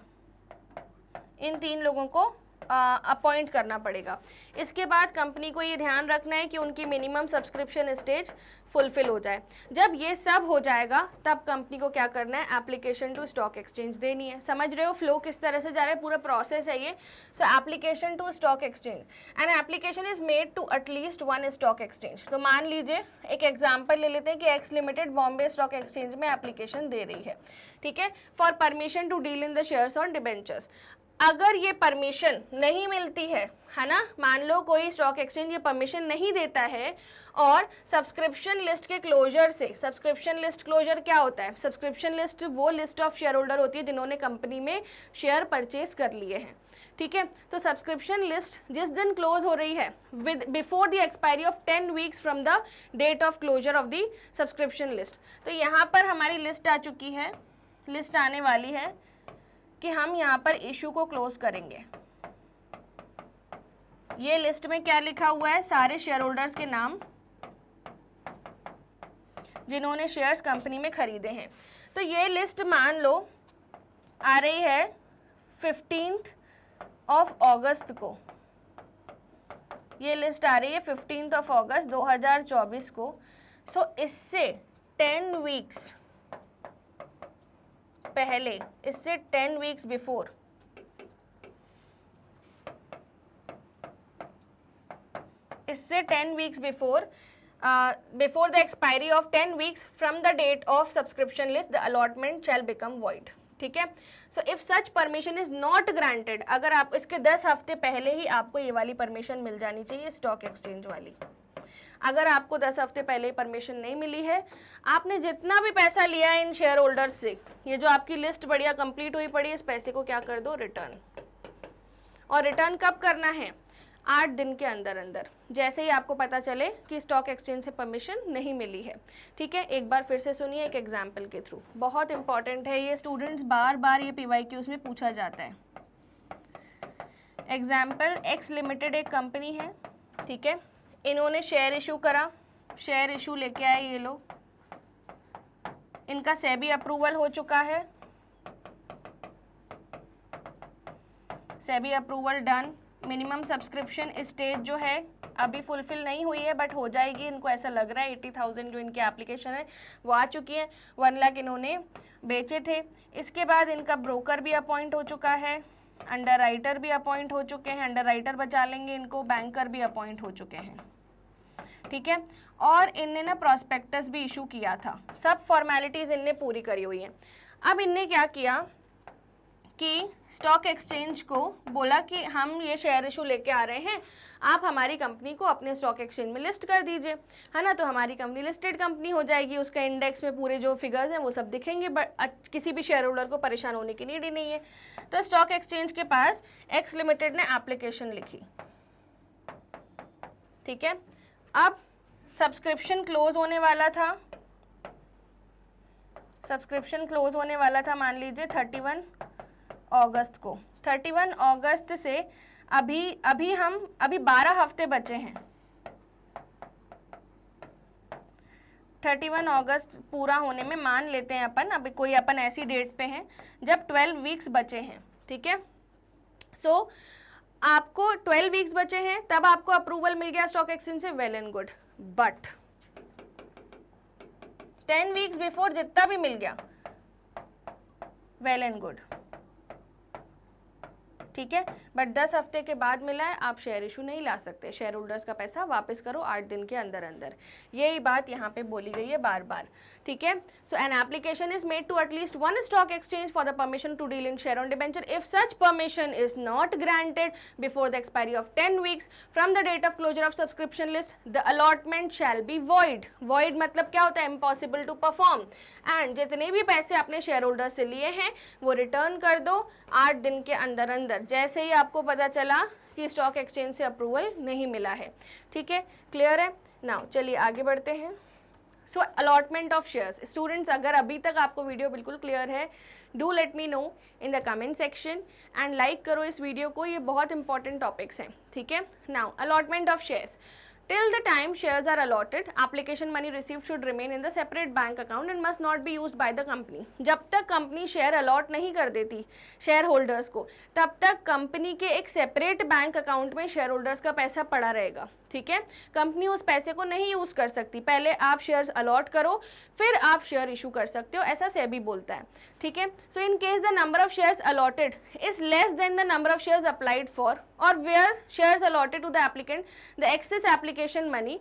इन 3 लोगों को अपॉइंट करना पड़ेगा. इसके बाद कंपनी को ये ध्यान रखना है कि उनकी मिनिमम सब्सक्रिप्शन स्टेज फुलफिल हो जाए. जब ये सब हो जाएगा तब कंपनी को क्या करना है? एप्लीकेशन टू स्टॉक एक्सचेंज देनी है. समझ रहे हो फ्लो किस तरह से जा रहा है? पूरा प्रोसेस है ये. So application to stock exchange and application is made to at least 1 stock exchange. तो मान लीजिए एक एग्जाम्पल ले लेते हैं कि X limited Bombay stock exchange में एप्लीकेशन दे रही है. ठीक है, for permission to deal in the shares on debentures. अगर ये परमिशन नहीं मिलती है ना, मान लो कोई स्टॉक एक्सचेंज ये परमिशन नहीं देता है और सब्सक्रिप्शन लिस्ट के क्लोजर से, सब्सक्रिप्शन लिस्ट क्लोजर क्या होता है? सब्सक्रिप्शन लिस्ट वो लिस्ट ऑफ शेयर होल्डर होती है जिन्होंने कंपनी में शेयर परचेज कर लिए हैं. ठीक है, तो सब्सक्रिप्शन लिस्ट जिस दिन क्लोज हो रही है with before the expiry of 10 weeks from the date of closure of the subscription list. तो यहाँ पर हमारी लिस्ट आ चुकी है, लिस्ट आने वाली है कि हम यहाँ पर इशू को क्लोज करेंगे. ये लिस्ट में क्या लिखा हुआ है? सारे शेयर होल्डर्स के नाम जिन्होंने शेयर्स कंपनी में खरीदे हैं. तो ये लिस्ट मान लो आ रही है 15th ऑफ अगस्त को. ये लिस्ट आ रही है 15th ऑफ अगस्त 2024 को. सो इससे 10 वीक्स पहले, इससे 10 वीक्स बिफोर, इससे 10 weeks before before the expiry of 10 weeks from the date of subscription list the allotment shall become void. ठीक है, so if such permission is not granted, अगर आप इसके 10 हफ्ते पहले ही आपको ये वाली परमिशन मिल जानी चाहिए, स्टॉक एक्सचेंज वाली. अगर आपको 10 हफ्ते पहले परमिशन नहीं मिली है, आपने जितना भी पैसा लिया है इन शेयर होल्डर्स से, ये जो आपकी लिस्ट बढ़िया कंप्लीट हुई पड़ी, इस पैसे को क्या कर दो? रिटर्न. और रिटर्न कब करना है? 8 दिन के अंदर अंदर, जैसे ही आपको पता चले कि स्टॉक एक्सचेंज से परमिशन नहीं मिली है. ठीक है, एक बार फिर से सुनिए एक एग्जाम्पल के थ्रू, बहुत इंपॉर्टेंट है ये. स्टूडेंट्स बार बार ये PYQs में पूछा जाता है. एग्जाम्पल, एक्स लिमिटेड एक कंपनी है. ठीक है, इन्होंने शेयर इशू करा, शेयर इशू लेके आए ये लोग, इनका सेबी अप्रूवल हो चुका है, SEBI approval done. Minimum subscription stage जो है अभी फुलफिल नहीं हुई है बट हो जाएगी, इनको ऐसा लग रहा है. 80,000 जो इनकी एप्लीकेशन है वो आ चुकी है. 1 लाख इन्होंने बेचे थे. इसके बाद इनका ब्रोकर भी अपॉइंट हो चुका है, अंडर राइटर भी अपॉइंट हो चुके हैं, अंडर राइटर बचा लेंगे इनको, बैंकर भी अपॉइंट हो चुके हैं. ठीक है, और इनने ना प्रॉस्पेक्टस भी इशू किया था. सब फॉर्मेलिटीज इनने पूरी करी हुई है. अब इनने क्या किया कि स्टॉक एक्सचेंज को बोला कि हम ये शेयर इशू लेके आ रहे हैं, आप हमारी कंपनी को अपने स्टॉक एक्सचेंज में लिस्ट कर दीजिए, है ना. तो हमारी कंपनी लिस्टेड कंपनी हो जाएगी, उसका इंडेक्स में पूरे जो फिगर्स हैं वो सब दिखेंगे, बट किसी भी शेयर होल्डर को परेशान होने की नीड ही नहीं है. तो स्टॉक एक्सचेंज के पास एक्स लिमिटेड ने एप्लीकेशन लिखी. ठीक है, अब सब्सक्रिप्शन क्लोज होने वाला था, सब्सक्रिप्शन क्लोज होने वाला था मान लीजिए 31 अगस्त को. 31 अगस्त से अभी 12 हफ्ते बचे हैं. 31 अगस्त पूरा होने में मान लेते हैं अपन, अभी कोई अपन ऐसी डेट पे हैं जब 12 वीक्स बचे हैं. ठीक है, सो आपको 12 वीक्स बचे हैं, तब आपको अप्रूवल मिल गया स्टॉक एक्सचेंज से, well and good. But 10 weeks before जितना भी मिल गया, वेल एंड गुड. ठीक है, बट 10 हफ्ते के बाद मिला है, आप शेयर इशू नहीं ला सकते, शेयर होल्डर्स का पैसा वापस करो 8 दिन के अंदर अंदर। यही बात यहाँ पे बोली गई है बार बार, ठीक है। So an application is made to at least one stock exchange for the permission to deal in share on debenture if such permission is not granted before the expiry of 10 weeks from the date of closure of subscription list, the allotment shall be void. Void मतलब क्या होता है? Impossible to perform. And जितने भी पैसे आपने share holder से लिए हैं वो रिटर्न कर दो 8 दिन के अंदर अंदर, जैसे ही आपको पता चला कि स्टॉक एक्सचेंज से अप्रूवल नहीं मिला है, ठीक है। क्लियर है? नाउ चलिए आगे बढ़ते हैं। सो अलॉटमेंट ऑफ शेयर्स। स्टूडेंट्स, अगर अभी तक आपको वीडियो बिल्कुल क्लियर है, do let me know in the comment section and like करो इस वीडियो को, ये बहुत इंपॉर्टेंट टॉपिक्स हैं, ठीक है। Now allotment of shares. Till the time shares are allotted, application money received should remain in the separate bank account and must not be used by the company. जब तक company share allot नहीं कर देती share holders को, तब तक company के एक सेपरेट बैंक अकाउंट में शेयर होल्डर्स का पैसा पड़ा रहेगा, ठीक है। कंपनी उस पैसे को नहीं यूज कर सकती, पहले आप शेयर्स अलॉट करो फिर आप शेयर इशू कर सकते हो, ऐसा सेबी बोलता है, ठीक है। So in case the number of shares allotted is less than the number of shares applied for or where shares allotted to the applicant, the excess application money,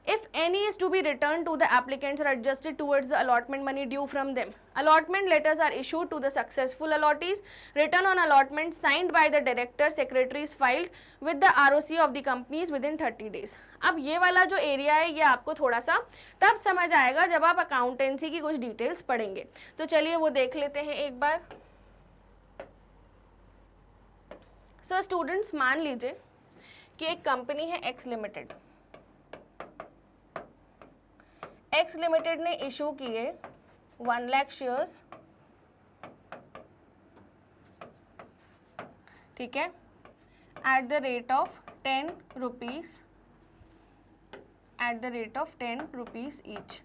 if any, is to be returned to the applicants or adjusted towards the allotment money due from them. Allotment letters are issued to the successful allottees. Return on allotment signed by the director secretaries filed with the ROC of the companies within 30 days. अब ये वाला जो area है ये आपको थोड़ा सा तब समझ आएगा जब आप अकाउंटेंसी की कुछ डिटेल्स पढ़ेंगे, तो चलिए वो देख लेते हैं एक बार। सो स्टूडेंट्स, मान लीजिए कि एक कंपनी है एक्स लिमिटेड। एक्स लिमिटेड ने इशू किए 1 लाख शेयर्स, ठीक है, at the rate of 10 rupees, at the rate of 10 rupees each.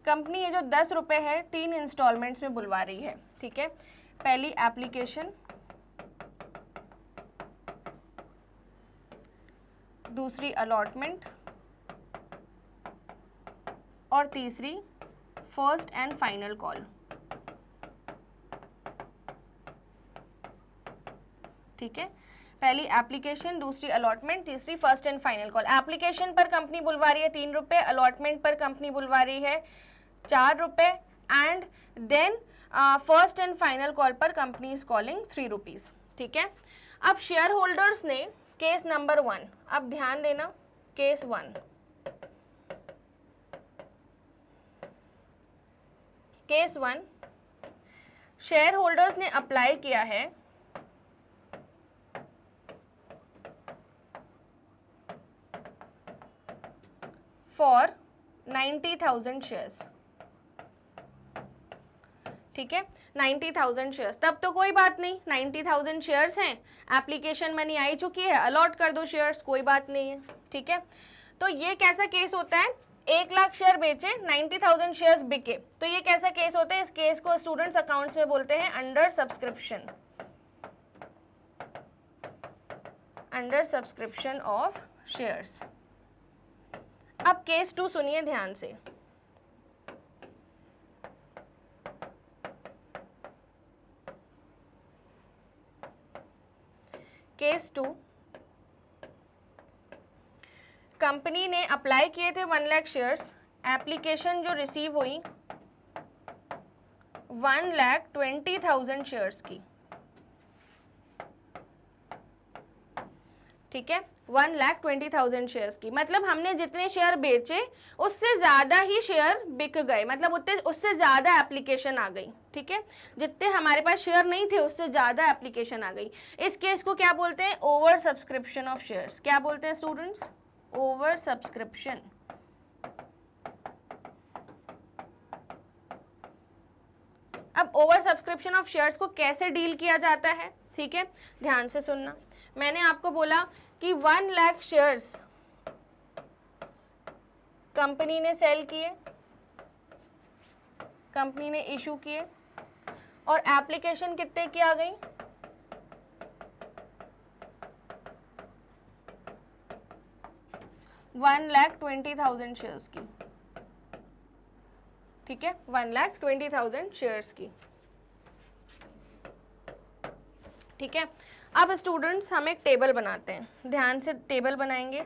Company ये जो 10 रुपये है 3 इंस्टॉलमेंट्स में बुलवा रही है, ठीक है। पहली एप्लीकेशन, दूसरी अलॉटमेंट और तीसरी फर्स्ट एंड फाइनल कॉल, ठीक है। पहली एप्लीकेशन, दूसरी अलॉटमेंट, तीसरी first and final call. Application पर कंपनी बुलवा रही है 3 रुपये, अलॉटमेंट पर कंपनी बुलवा रही है 4 रुपये and then first and final call पर कंपनी इज कॉलिंग 3 रुपीज, ठीक है। अब शेयर होल्डर्स ने केस नंबर 1, अब ध्यान देना, केस 1, केस 1 शेयर होल्डर्स ने अप्लाई किया है फॉर 90,000 शेयर्स, ठीक है, 90,000 शेयर्स। तब तो कोई बात नहीं, 90,000 शेयर्स हैं, एप्लीकेशन मनी आई चुकी है, अलॉट कर दो शेयर्स, कोई बात नहीं है, ठीक है। तो ये कैसा केस होता है? 1 लाख शेयर बेचे, 90,000 शेयर्स बिके, तो ये कैसा केस होता है? इस केस को स्टूडेंट्स अकाउंट्स में बोलते हैं under subscription, under subscription of shares. अब केस 2 सुनिए ध्यान से। केस 2, कंपनी ने अप्लाई किए थे 1 लाख शेयर्स, एप्लीकेशन जो रिसीव हुई 1,20,000 शेयर्स की, ठीक है, 1,20,000 शेयर्स की। मतलब हमने जितने शेयर बेचे उससे ज़्यादा ही शेयर बिक गए, मतलब उससे ज़्यादा एप्लीकेशन आ गई, ठीक है। जितने हमारे पास शेयर नहीं थे उससे ज़्यादा एप्लीकेशन आ गई। इस केस को क्या बोलते हैं? Over subscription of shares. क्या बोलते हैं स्टूडेंट्स? Over subscription. अब ओवर सब्सक्रिप्शन ऑफ शेयर्स को कैसे डील किया जाता है, ठीक है, ध्यान से सुनना। मैंने आपको बोला कि 1 लाख शेयर्स कंपनी ने सेल किए, कंपनी ने इशू किए, और एप्लीकेशन कितने की आ गई? 1,20,000 शेयर्स की, ठीक है, 1,20,000 शेयर्स की, ठीक है। अब स्टूडेंट्स हम एक टेबल बनाते हैं, ध्यान से टेबल बनाएंगे।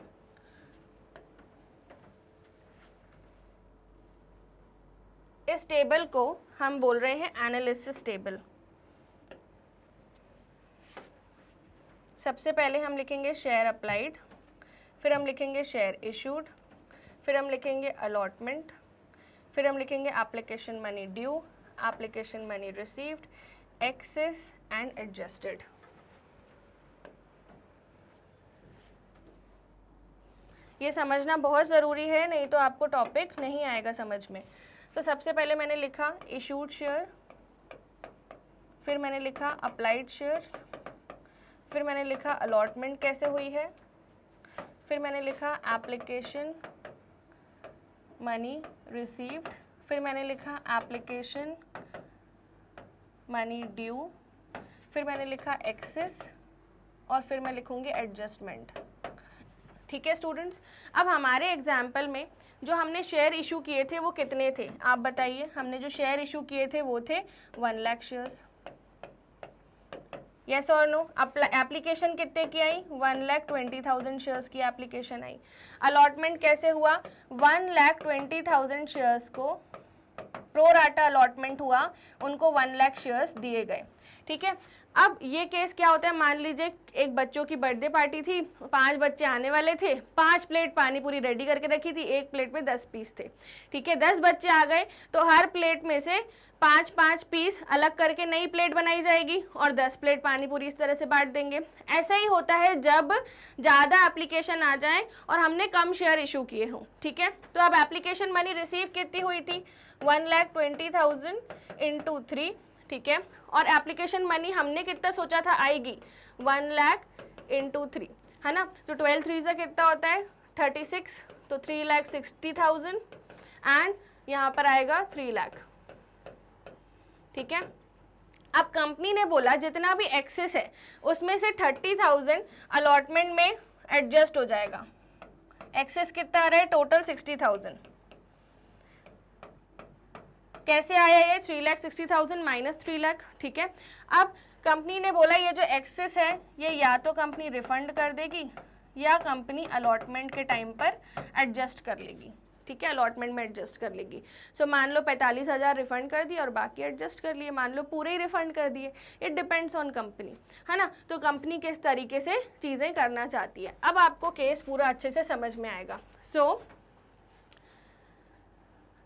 इस टेबल को हम बोल रहे हैं एनालिसिस टेबल। सबसे पहले हम लिखेंगे शेयर अप्लाइड, फिर हम लिखेंगे शेयर इशूड, फिर हम लिखेंगे अलॉटमेंट, फिर हम लिखेंगे application money due, application money received, excess and adjusted. ये समझना बहुत ज़रूरी है, नहीं तो आपको टॉपिक नहीं आएगा समझ में। तो सबसे पहले मैंने लिखा इशूड शेयर, फिर मैंने लिखा अप्लाइड शेयर्स, फिर मैंने लिखा अलॉटमेंट कैसे हुई है, फिर मैंने लिखा एप्लीकेशन मनी रिसीव्ड, फिर मैंने लिखा एप्लीकेशन मनी ड्यू, फिर मैंने लिखा एक्सेस और फिर मैं लिखूंगी एडजस्टमेंट। ठीक है स्टूडेंट्स, अब हमारे एग्जाम्पल में जो हमने शेयर इशू किए थे वो कितने थे आप बताइए। हमने जो शेयर इशू किए थे वो थे 1 लाख शेयर्स। यस और नो? एप्लीकेशन कितने की आई? 1,20,000 शेयर्स की एप्लीकेशन आई। अलॉटमेंट कैसे हुआ? 1,20,000 शेयर्स को प्रो राटा अलॉटमेंट हुआ, उनको 1 लाख शेयर्स दिए गए। ठीक है, अब ये केस क्या होता है, मान लीजिए एक बच्चों की बर्थडे पार्टी थी, 5 बच्चे आने वाले थे, 5 प्लेट पानी पूरी रेडी करके रखी थी, एक प्लेट में 10 पीस थे। ठीक है, 10 बच्चे आ गए तो हर प्लेट में से 5-5 पीस अलग करके नई प्लेट बनाई जाएगी और 10 प्लेट पानी पूरी इस तरह से बांट देंगे। ऐसा ही होता है जब ज़्यादा एप्लीकेशन आ जाए और हमने कम शेयर इशू किए हों। ठीक है, तो अब एप्लीकेशन मनी रिसीव कितनी हुई थी? 1,20,000 इंटू 3। ठीक है, और एप्लीकेशन मनी हमने कितना सोचा था आएगी? 1 लाख इंटू 3, है ना। तो 12 3 कितना होता है? 36, तो 3,60,000 एंड यहाँ पर आएगा 3 लाख। ठीक है, अब कंपनी ने बोला जितना भी एक्सेस है उसमें से 30,000 अलॉटमेंट में एडजस्ट हो जाएगा। एक्सेस कितना आ रहा है? टोटल 60,000। कैसे आया ये? 3,60,000 माइनस 3 लाख। ठीक है, अब कंपनी ने बोला ये जो एक्सेस है ये या तो कंपनी रिफंड कर देगी या कंपनी अलॉटमेंट के टाइम पर एडजस्ट कर लेगी। ठीक है, अलॉटमेंट में एडजस्ट कर लेगी। सो मान लो 45,000 रिफंड कर दिए और बाकी एडजस्ट कर लिए, मान लो पूरे ही रिफंड कर दिए। इट डिपेंड्स ऑन कंपनी, है ना। तो कंपनी किस तरीके से चीज़ें करना चाहती है, अब आपको केस पूरा अच्छे से समझ में आएगा। सो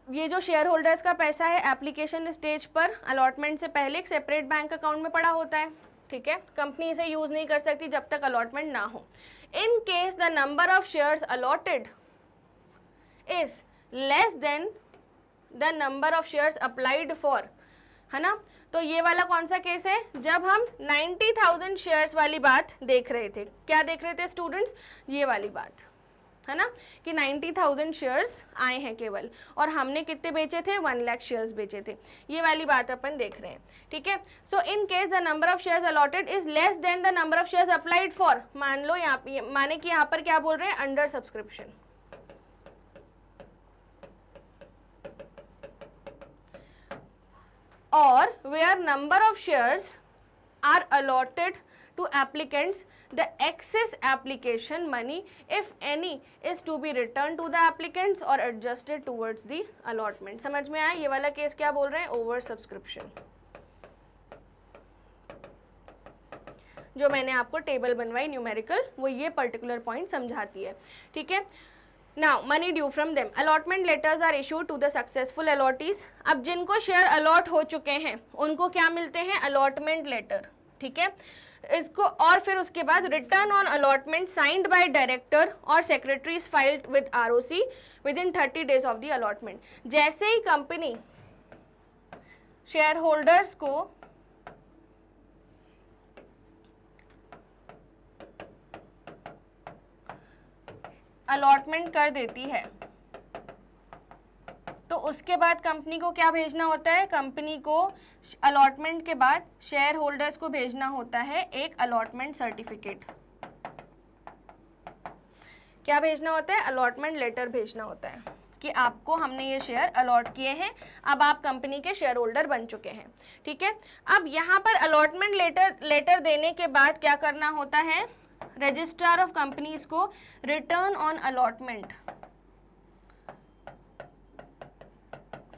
ये जो शेयर होल्डर्स का पैसा है एप्लीकेशन स्टेज पर अलॉटमेंट से पहले एक सेपरेट बैंक अकाउंट में पड़ा होता है। ठीक है, कंपनी इसे यूज़ नहीं कर सकती जब तक अलॉटमेंट ना हो। इन case the number of shares allotted is less than the number of shares applied for, है ना। तो ये वाला कौन सा केस है? जब हम 90,000 शेयर्स वाली बात देख रहे थे। क्या देख रहे थे स्टूडेंट्स? ये वाली बात, है ना, कि 90,000 शेयर्स आए हैं केवल और हमने कितने बेचे थे? 1 लाख शेयर्स बेचे थे। ये वाली बात अपन देख रहे हैं। ठीक है, so in case the number of shares allotted is less than the number of shares applied for, मान लो यहाँ माने कि यहाँ पर क्या बोल रहे हैं? Under subscription. or where number of shares are allotted to applicants, the excess application money, if any, is to be returned to the applicants or adjusted towards the allotment। समझ में आया? ये वाला केस क्या बोल रहे हैं? Over subscription. जो मैंने आपको टेबल बनवाई न्यूमेरिकल, वो ये पर्टिकुलर पॉइंट समझाती है। ठीक है, Now money due from them. Allotment letters are issued to the successful allottees. अब जिनको शेयर अलॉट हो चुके हैं उनको क्या मिलते हैं? Allotment letter. ठीक है, इसको और फिर उसके बाद return on allotment signed by director और secretaries filed with ROC within 30 days of the allotment. जैसे ही कंपनी शेयर होल्डर्स को अलॉटमेंट कर देती है तो उसके बाद कंपनी को क्या भेजना होता है? कंपनी को अलॉटमेंट के बाद शेयर होल्डर्स को भेजना होता है एक अलॉटमेंट सर्टिफिकेट। क्या भेजना होता है? अलॉटमेंट लेटर भेजना होता है। कि आपको हमने ये शेयर अलॉट किए हैं, अब आप कंपनी के शेयर होल्डर बन चुके हैं, ठीक है। अब यहाँ पर अलॉटमेंट लेटर देने के बाद क्या करना होता है, रजिस्ट्रार ऑफ कंपनीज को रिटर्न ऑन अलॉटमेंट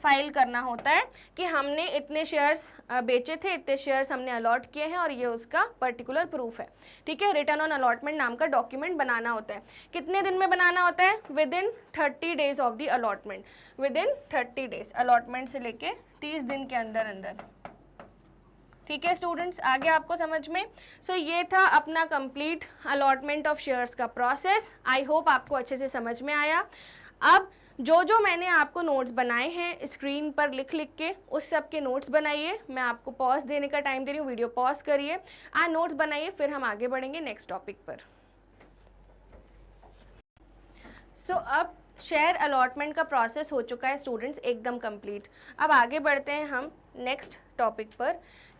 फाइल करना होता है कि हमने इतने शेयर्स बेचे थे, इतने शेयर्स हमने अलॉट किए हैं और ये उसका पर्टिकुलर प्रूफ है, ठीक है। रिटर्न ऑन अलॉटमेंट नाम का डॉक्यूमेंट बनाना होता है। कितने दिन में बनाना होता है, with in 30 days of the allotment, with in 30 days, allotment से लेके 30 दिन के अंदर अंदर, ठीक है स्टूडेंट्स, आगे आपको समझ में। सो ये था अपना कंप्लीट अलॉटमेंट ऑफ शेयर्स का प्रोसेस। आई होप आपको अच्छे से समझ में आया। अब जो मैंने आपको नोट्स बनाए हैं स्क्रीन पर लिख के, उस सब के नोट्स बनाइए। मैं आपको पॉज देने का टाइम दे रही हूँ, वीडियो पॉज करिए, नोट्स बनाइए, फिर हम आगे बढ़ेंगे नेक्स्ट टॉपिक पर। सो अब शेयर अलॉटमेंट का प्रोसेस हो चुका है स्टूडेंट्स, एकदम कंप्लीट। अब आगे बढ़ते हैं हम नेक्स्ट टॉपिक पर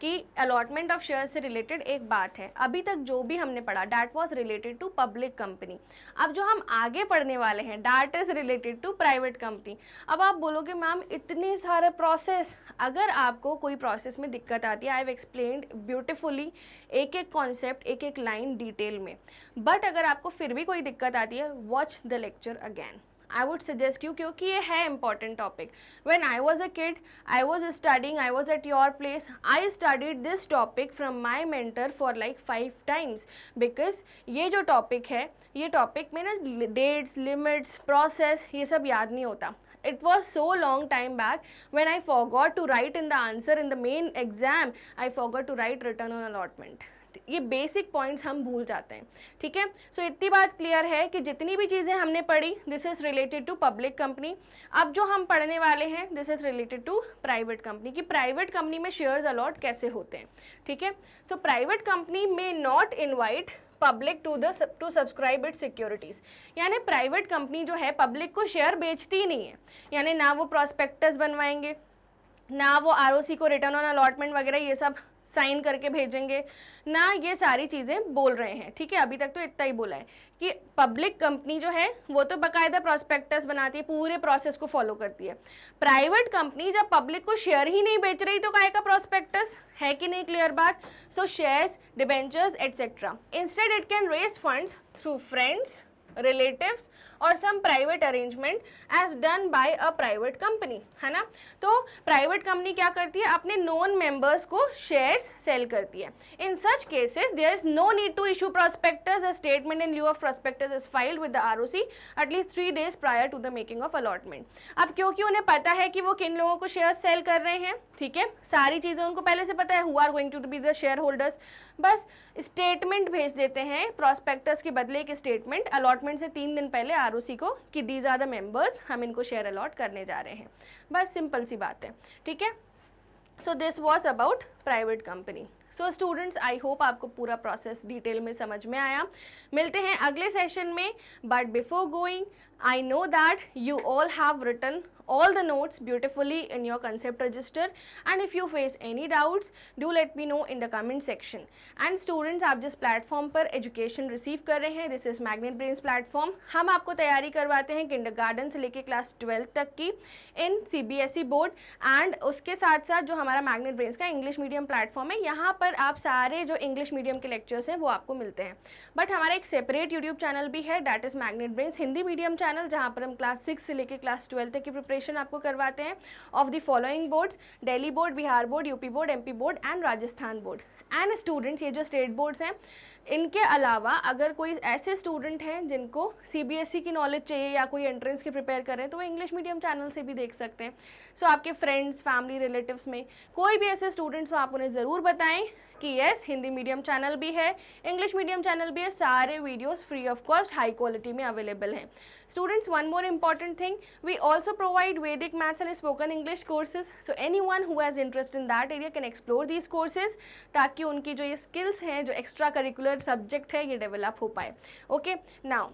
कि अलॉटमेंट ऑफ शेयर से रिलेटेड एक बात है। अभी तक जो भी हमने पढ़ा that was related to public company. अब जो हम आगे पढ़ने वाले हैं that is related to private company. अब आप बोलोगे मैम इतने सारे प्रोसेस, अगर आपको कोई प्रोसेस में दिक्कत आती है, आई हैव एक्सप्लेन्ड ब्यूटिफुली एक एक कॉन्सेप्ट, एक एक लाइन डिटेल में, बट अगर आपको फिर भी कोई दिक्कत आती है, watch the lecture again, I would suggest you, क्योंकि ये है important topic. When I was a kid, I was studying, I was at your place, I studied this topic from my mentor for like 5 times, because ये जो topic है, ये topic में ना dates, limits, process ये सब याद नहीं होता. It was so long time back when I forgot to write in the answer in the main exam, I forgot to write return on allotment. ये बेसिक पॉइंट्स हम भूल जाते हैं, ठीक है। सो इतनी बात क्लियर है कि जितनी भी चीज़ें हमने पढ़ी this is related to public company. अब जो हम पढ़ने वाले हैं this is related to private company, कि प्राइवेट कंपनी में शेयर्स अलॉट कैसे होते हैं, ठीक है। सो प्राइवेट कंपनी में not invite public to subscribe it securities, यानी प्राइवेट कंपनी जो है पब्लिक को शेयर बेचती ही नहीं है, यानी ना वो प्रॉस्पेक्टस बनवाएंगे, ना वो आरओसी को रिटर्न ऑन अलॉटमेंट वगैरह ये सब साइन करके भेजेंगे, ना ये सारी चीज़ें बोल रहे हैं, ठीक है। अभी तक तो इतना ही बोला है कि पब्लिक कंपनी जो है वो तो बाकायदा प्रॉस्पेक्टस बनाती है, पूरे प्रोसेस को फॉलो करती है। प्राइवेट कंपनी जब पब्लिक को शेयर ही नहीं बेच रही तो काहे का प्रॉस्पेक्टस, है कि नहीं क्लियर बात। So shares, debentures etcetera, instead it can raise funds through friends, relatives और some private arrangement as done by a private company, है ना। तो प्राइवेट कंपनी क्या करती है, अपने नोन मेंबर्स को शेयर्स सेल करती है। In such cases there is no need to issue prospectus, a statement in lieu of prospectus is filed with the ROC at least 3 days prior to the making of allotment। अब क्योंकि उन्हें पता है कि वो किन लोगों को शेयर्स सेल कर रहे हैं, ठीक है, सारी चीज़ें उनको पहले से पता है, who are going to be the shareholders, बस स्टेटमेंट भेज देते हैं प्रॉस्पेक्टस के बदले एक स्टेटमेंट अलॉटमेंट से 3 दिन पहले आरओसी को कि दीज आर द मेंबर्स, हम इनको शेयर अलॉट करने जा रहे हैं, बस सिंपल सी बात है, ठीक है। So this was about private company. So students I hope आपको पूरा प्रोसेस डिटेल में समझ में आया। मिलते हैं अगले सेशन में, but before going I know that you all have written all the notes beautifully in your concept register, and if you face any doubts do let me know in the comment section। and students आप जिस platform पर education receive कर रहे हैं this is magnet brains platform. हम आपको तैयारी करवाते हैं किंडरगार्टन से लेके क्लास 12 तक की इन CBSE बोर्ड, एंड उसके साथ साथ जो हमारा मैग्नेट ब्रेन्स का इंग्लिश मीडियम प्लेटफॉर्म है, यहाँ पर आप सारे जो इंग्लिश मीडियम के लेक्चर्स हैं वो आपको मिलते हैं। बट हमारा एक सेपरेट यूट्यूब चैनल भी है that is magnet brains Hindi medium channel, जहाँ पर हम क्लास 6 से लेके क्लास 12 तक की प्रिपरेशन आपको करवाते हैं of the following boards, Delhi board, Bihar board, UP board, MP board and Rajasthan board. And students ये जो स्टेट बोर्ड्स हैं, इनके अलावा अगर कोई ऐसे स्टूडेंट हैं जिनको CBSE की नॉलेज चाहिए या कोई एंट्रेंस की प्रिपेयर करें तो वो इंग्लिश मीडियम चैनल से भी देख सकते हैं। सो आपके फ्रेंड्स, फैमिली, रिलेटिव्स में कोई भी ऐसे स्टूडेंट्स हो आप उन्हें ज़रूर बताएं कि यस हिंदी मीडियम चैनल भी है, इंग्लिश मीडियम चैनल भी है, सारे videos free of cost high quality में अवेलेबल हैं। Students one more important thing, we also provide Vedic maths and spoken English courses, so anyone who has interest in that area can explore these courses, ताकि उनकी जो ये skills हैं, जो extra curricular subject है, ये develop हो पाए। Okay, now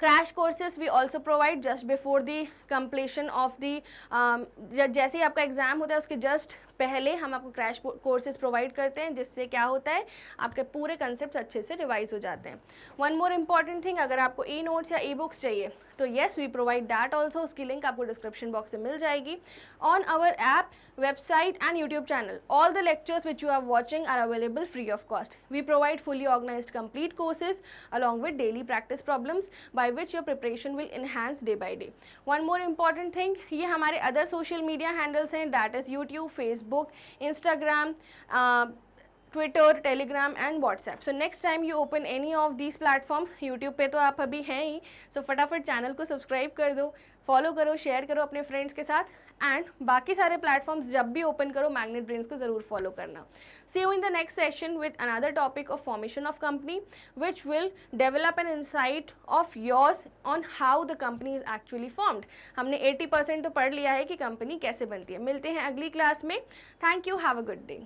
crash courses we also provide just before the completion of the, जैसे ही आपका एग्जाम होता है उसके जस्ट पहले हम आपको क्रैश कोर्सेज प्रोवाइड करते हैं, जिससे क्या होता है आपके पूरे कंसेप्ट अच्छे से रिवाइज हो जाते हैं। वन मोर इम्पॉर्टेंट थिंग, अगर आपको ई नोट्स या ई बुक्स चाहिए तो yes we provide that also, उसकी लिंक आपको डिस्क्रिप्शन बॉक्स से मिल जाएगी. On our app, website and YouTube channel, all the lectures which you are watching are available free of cost. We provide fully organized complete courses along with daily practice problems by which your preparation will enhance day by day. One more important thing, ये हमारे other social media handles हैं, that is YouTube, Facebook, Instagram, Twitter, Telegram and WhatsApp. So next time you open any of these platforms, YouTube पे तो आप अभी हैं ही, so फटाफट channel को सब्सक्राइब कर दो, फॉलो करो, शेयर करो अपने फ्रेंड्स के साथ, एंड बाकी सारे प्लेटफॉर्म्स जब भी ओपन करो मैग्नेट ब्रेन्स को ज़रूर फॉलो करना. See you in the next session with another topic of formation of company which will develop an insight of yours on how the company is actually formed. हमने 80% तो पढ़ लिया है कि कंपनी कैसे बनती है. मिलते हैं अगली क्लास में. Thank you, have a good day.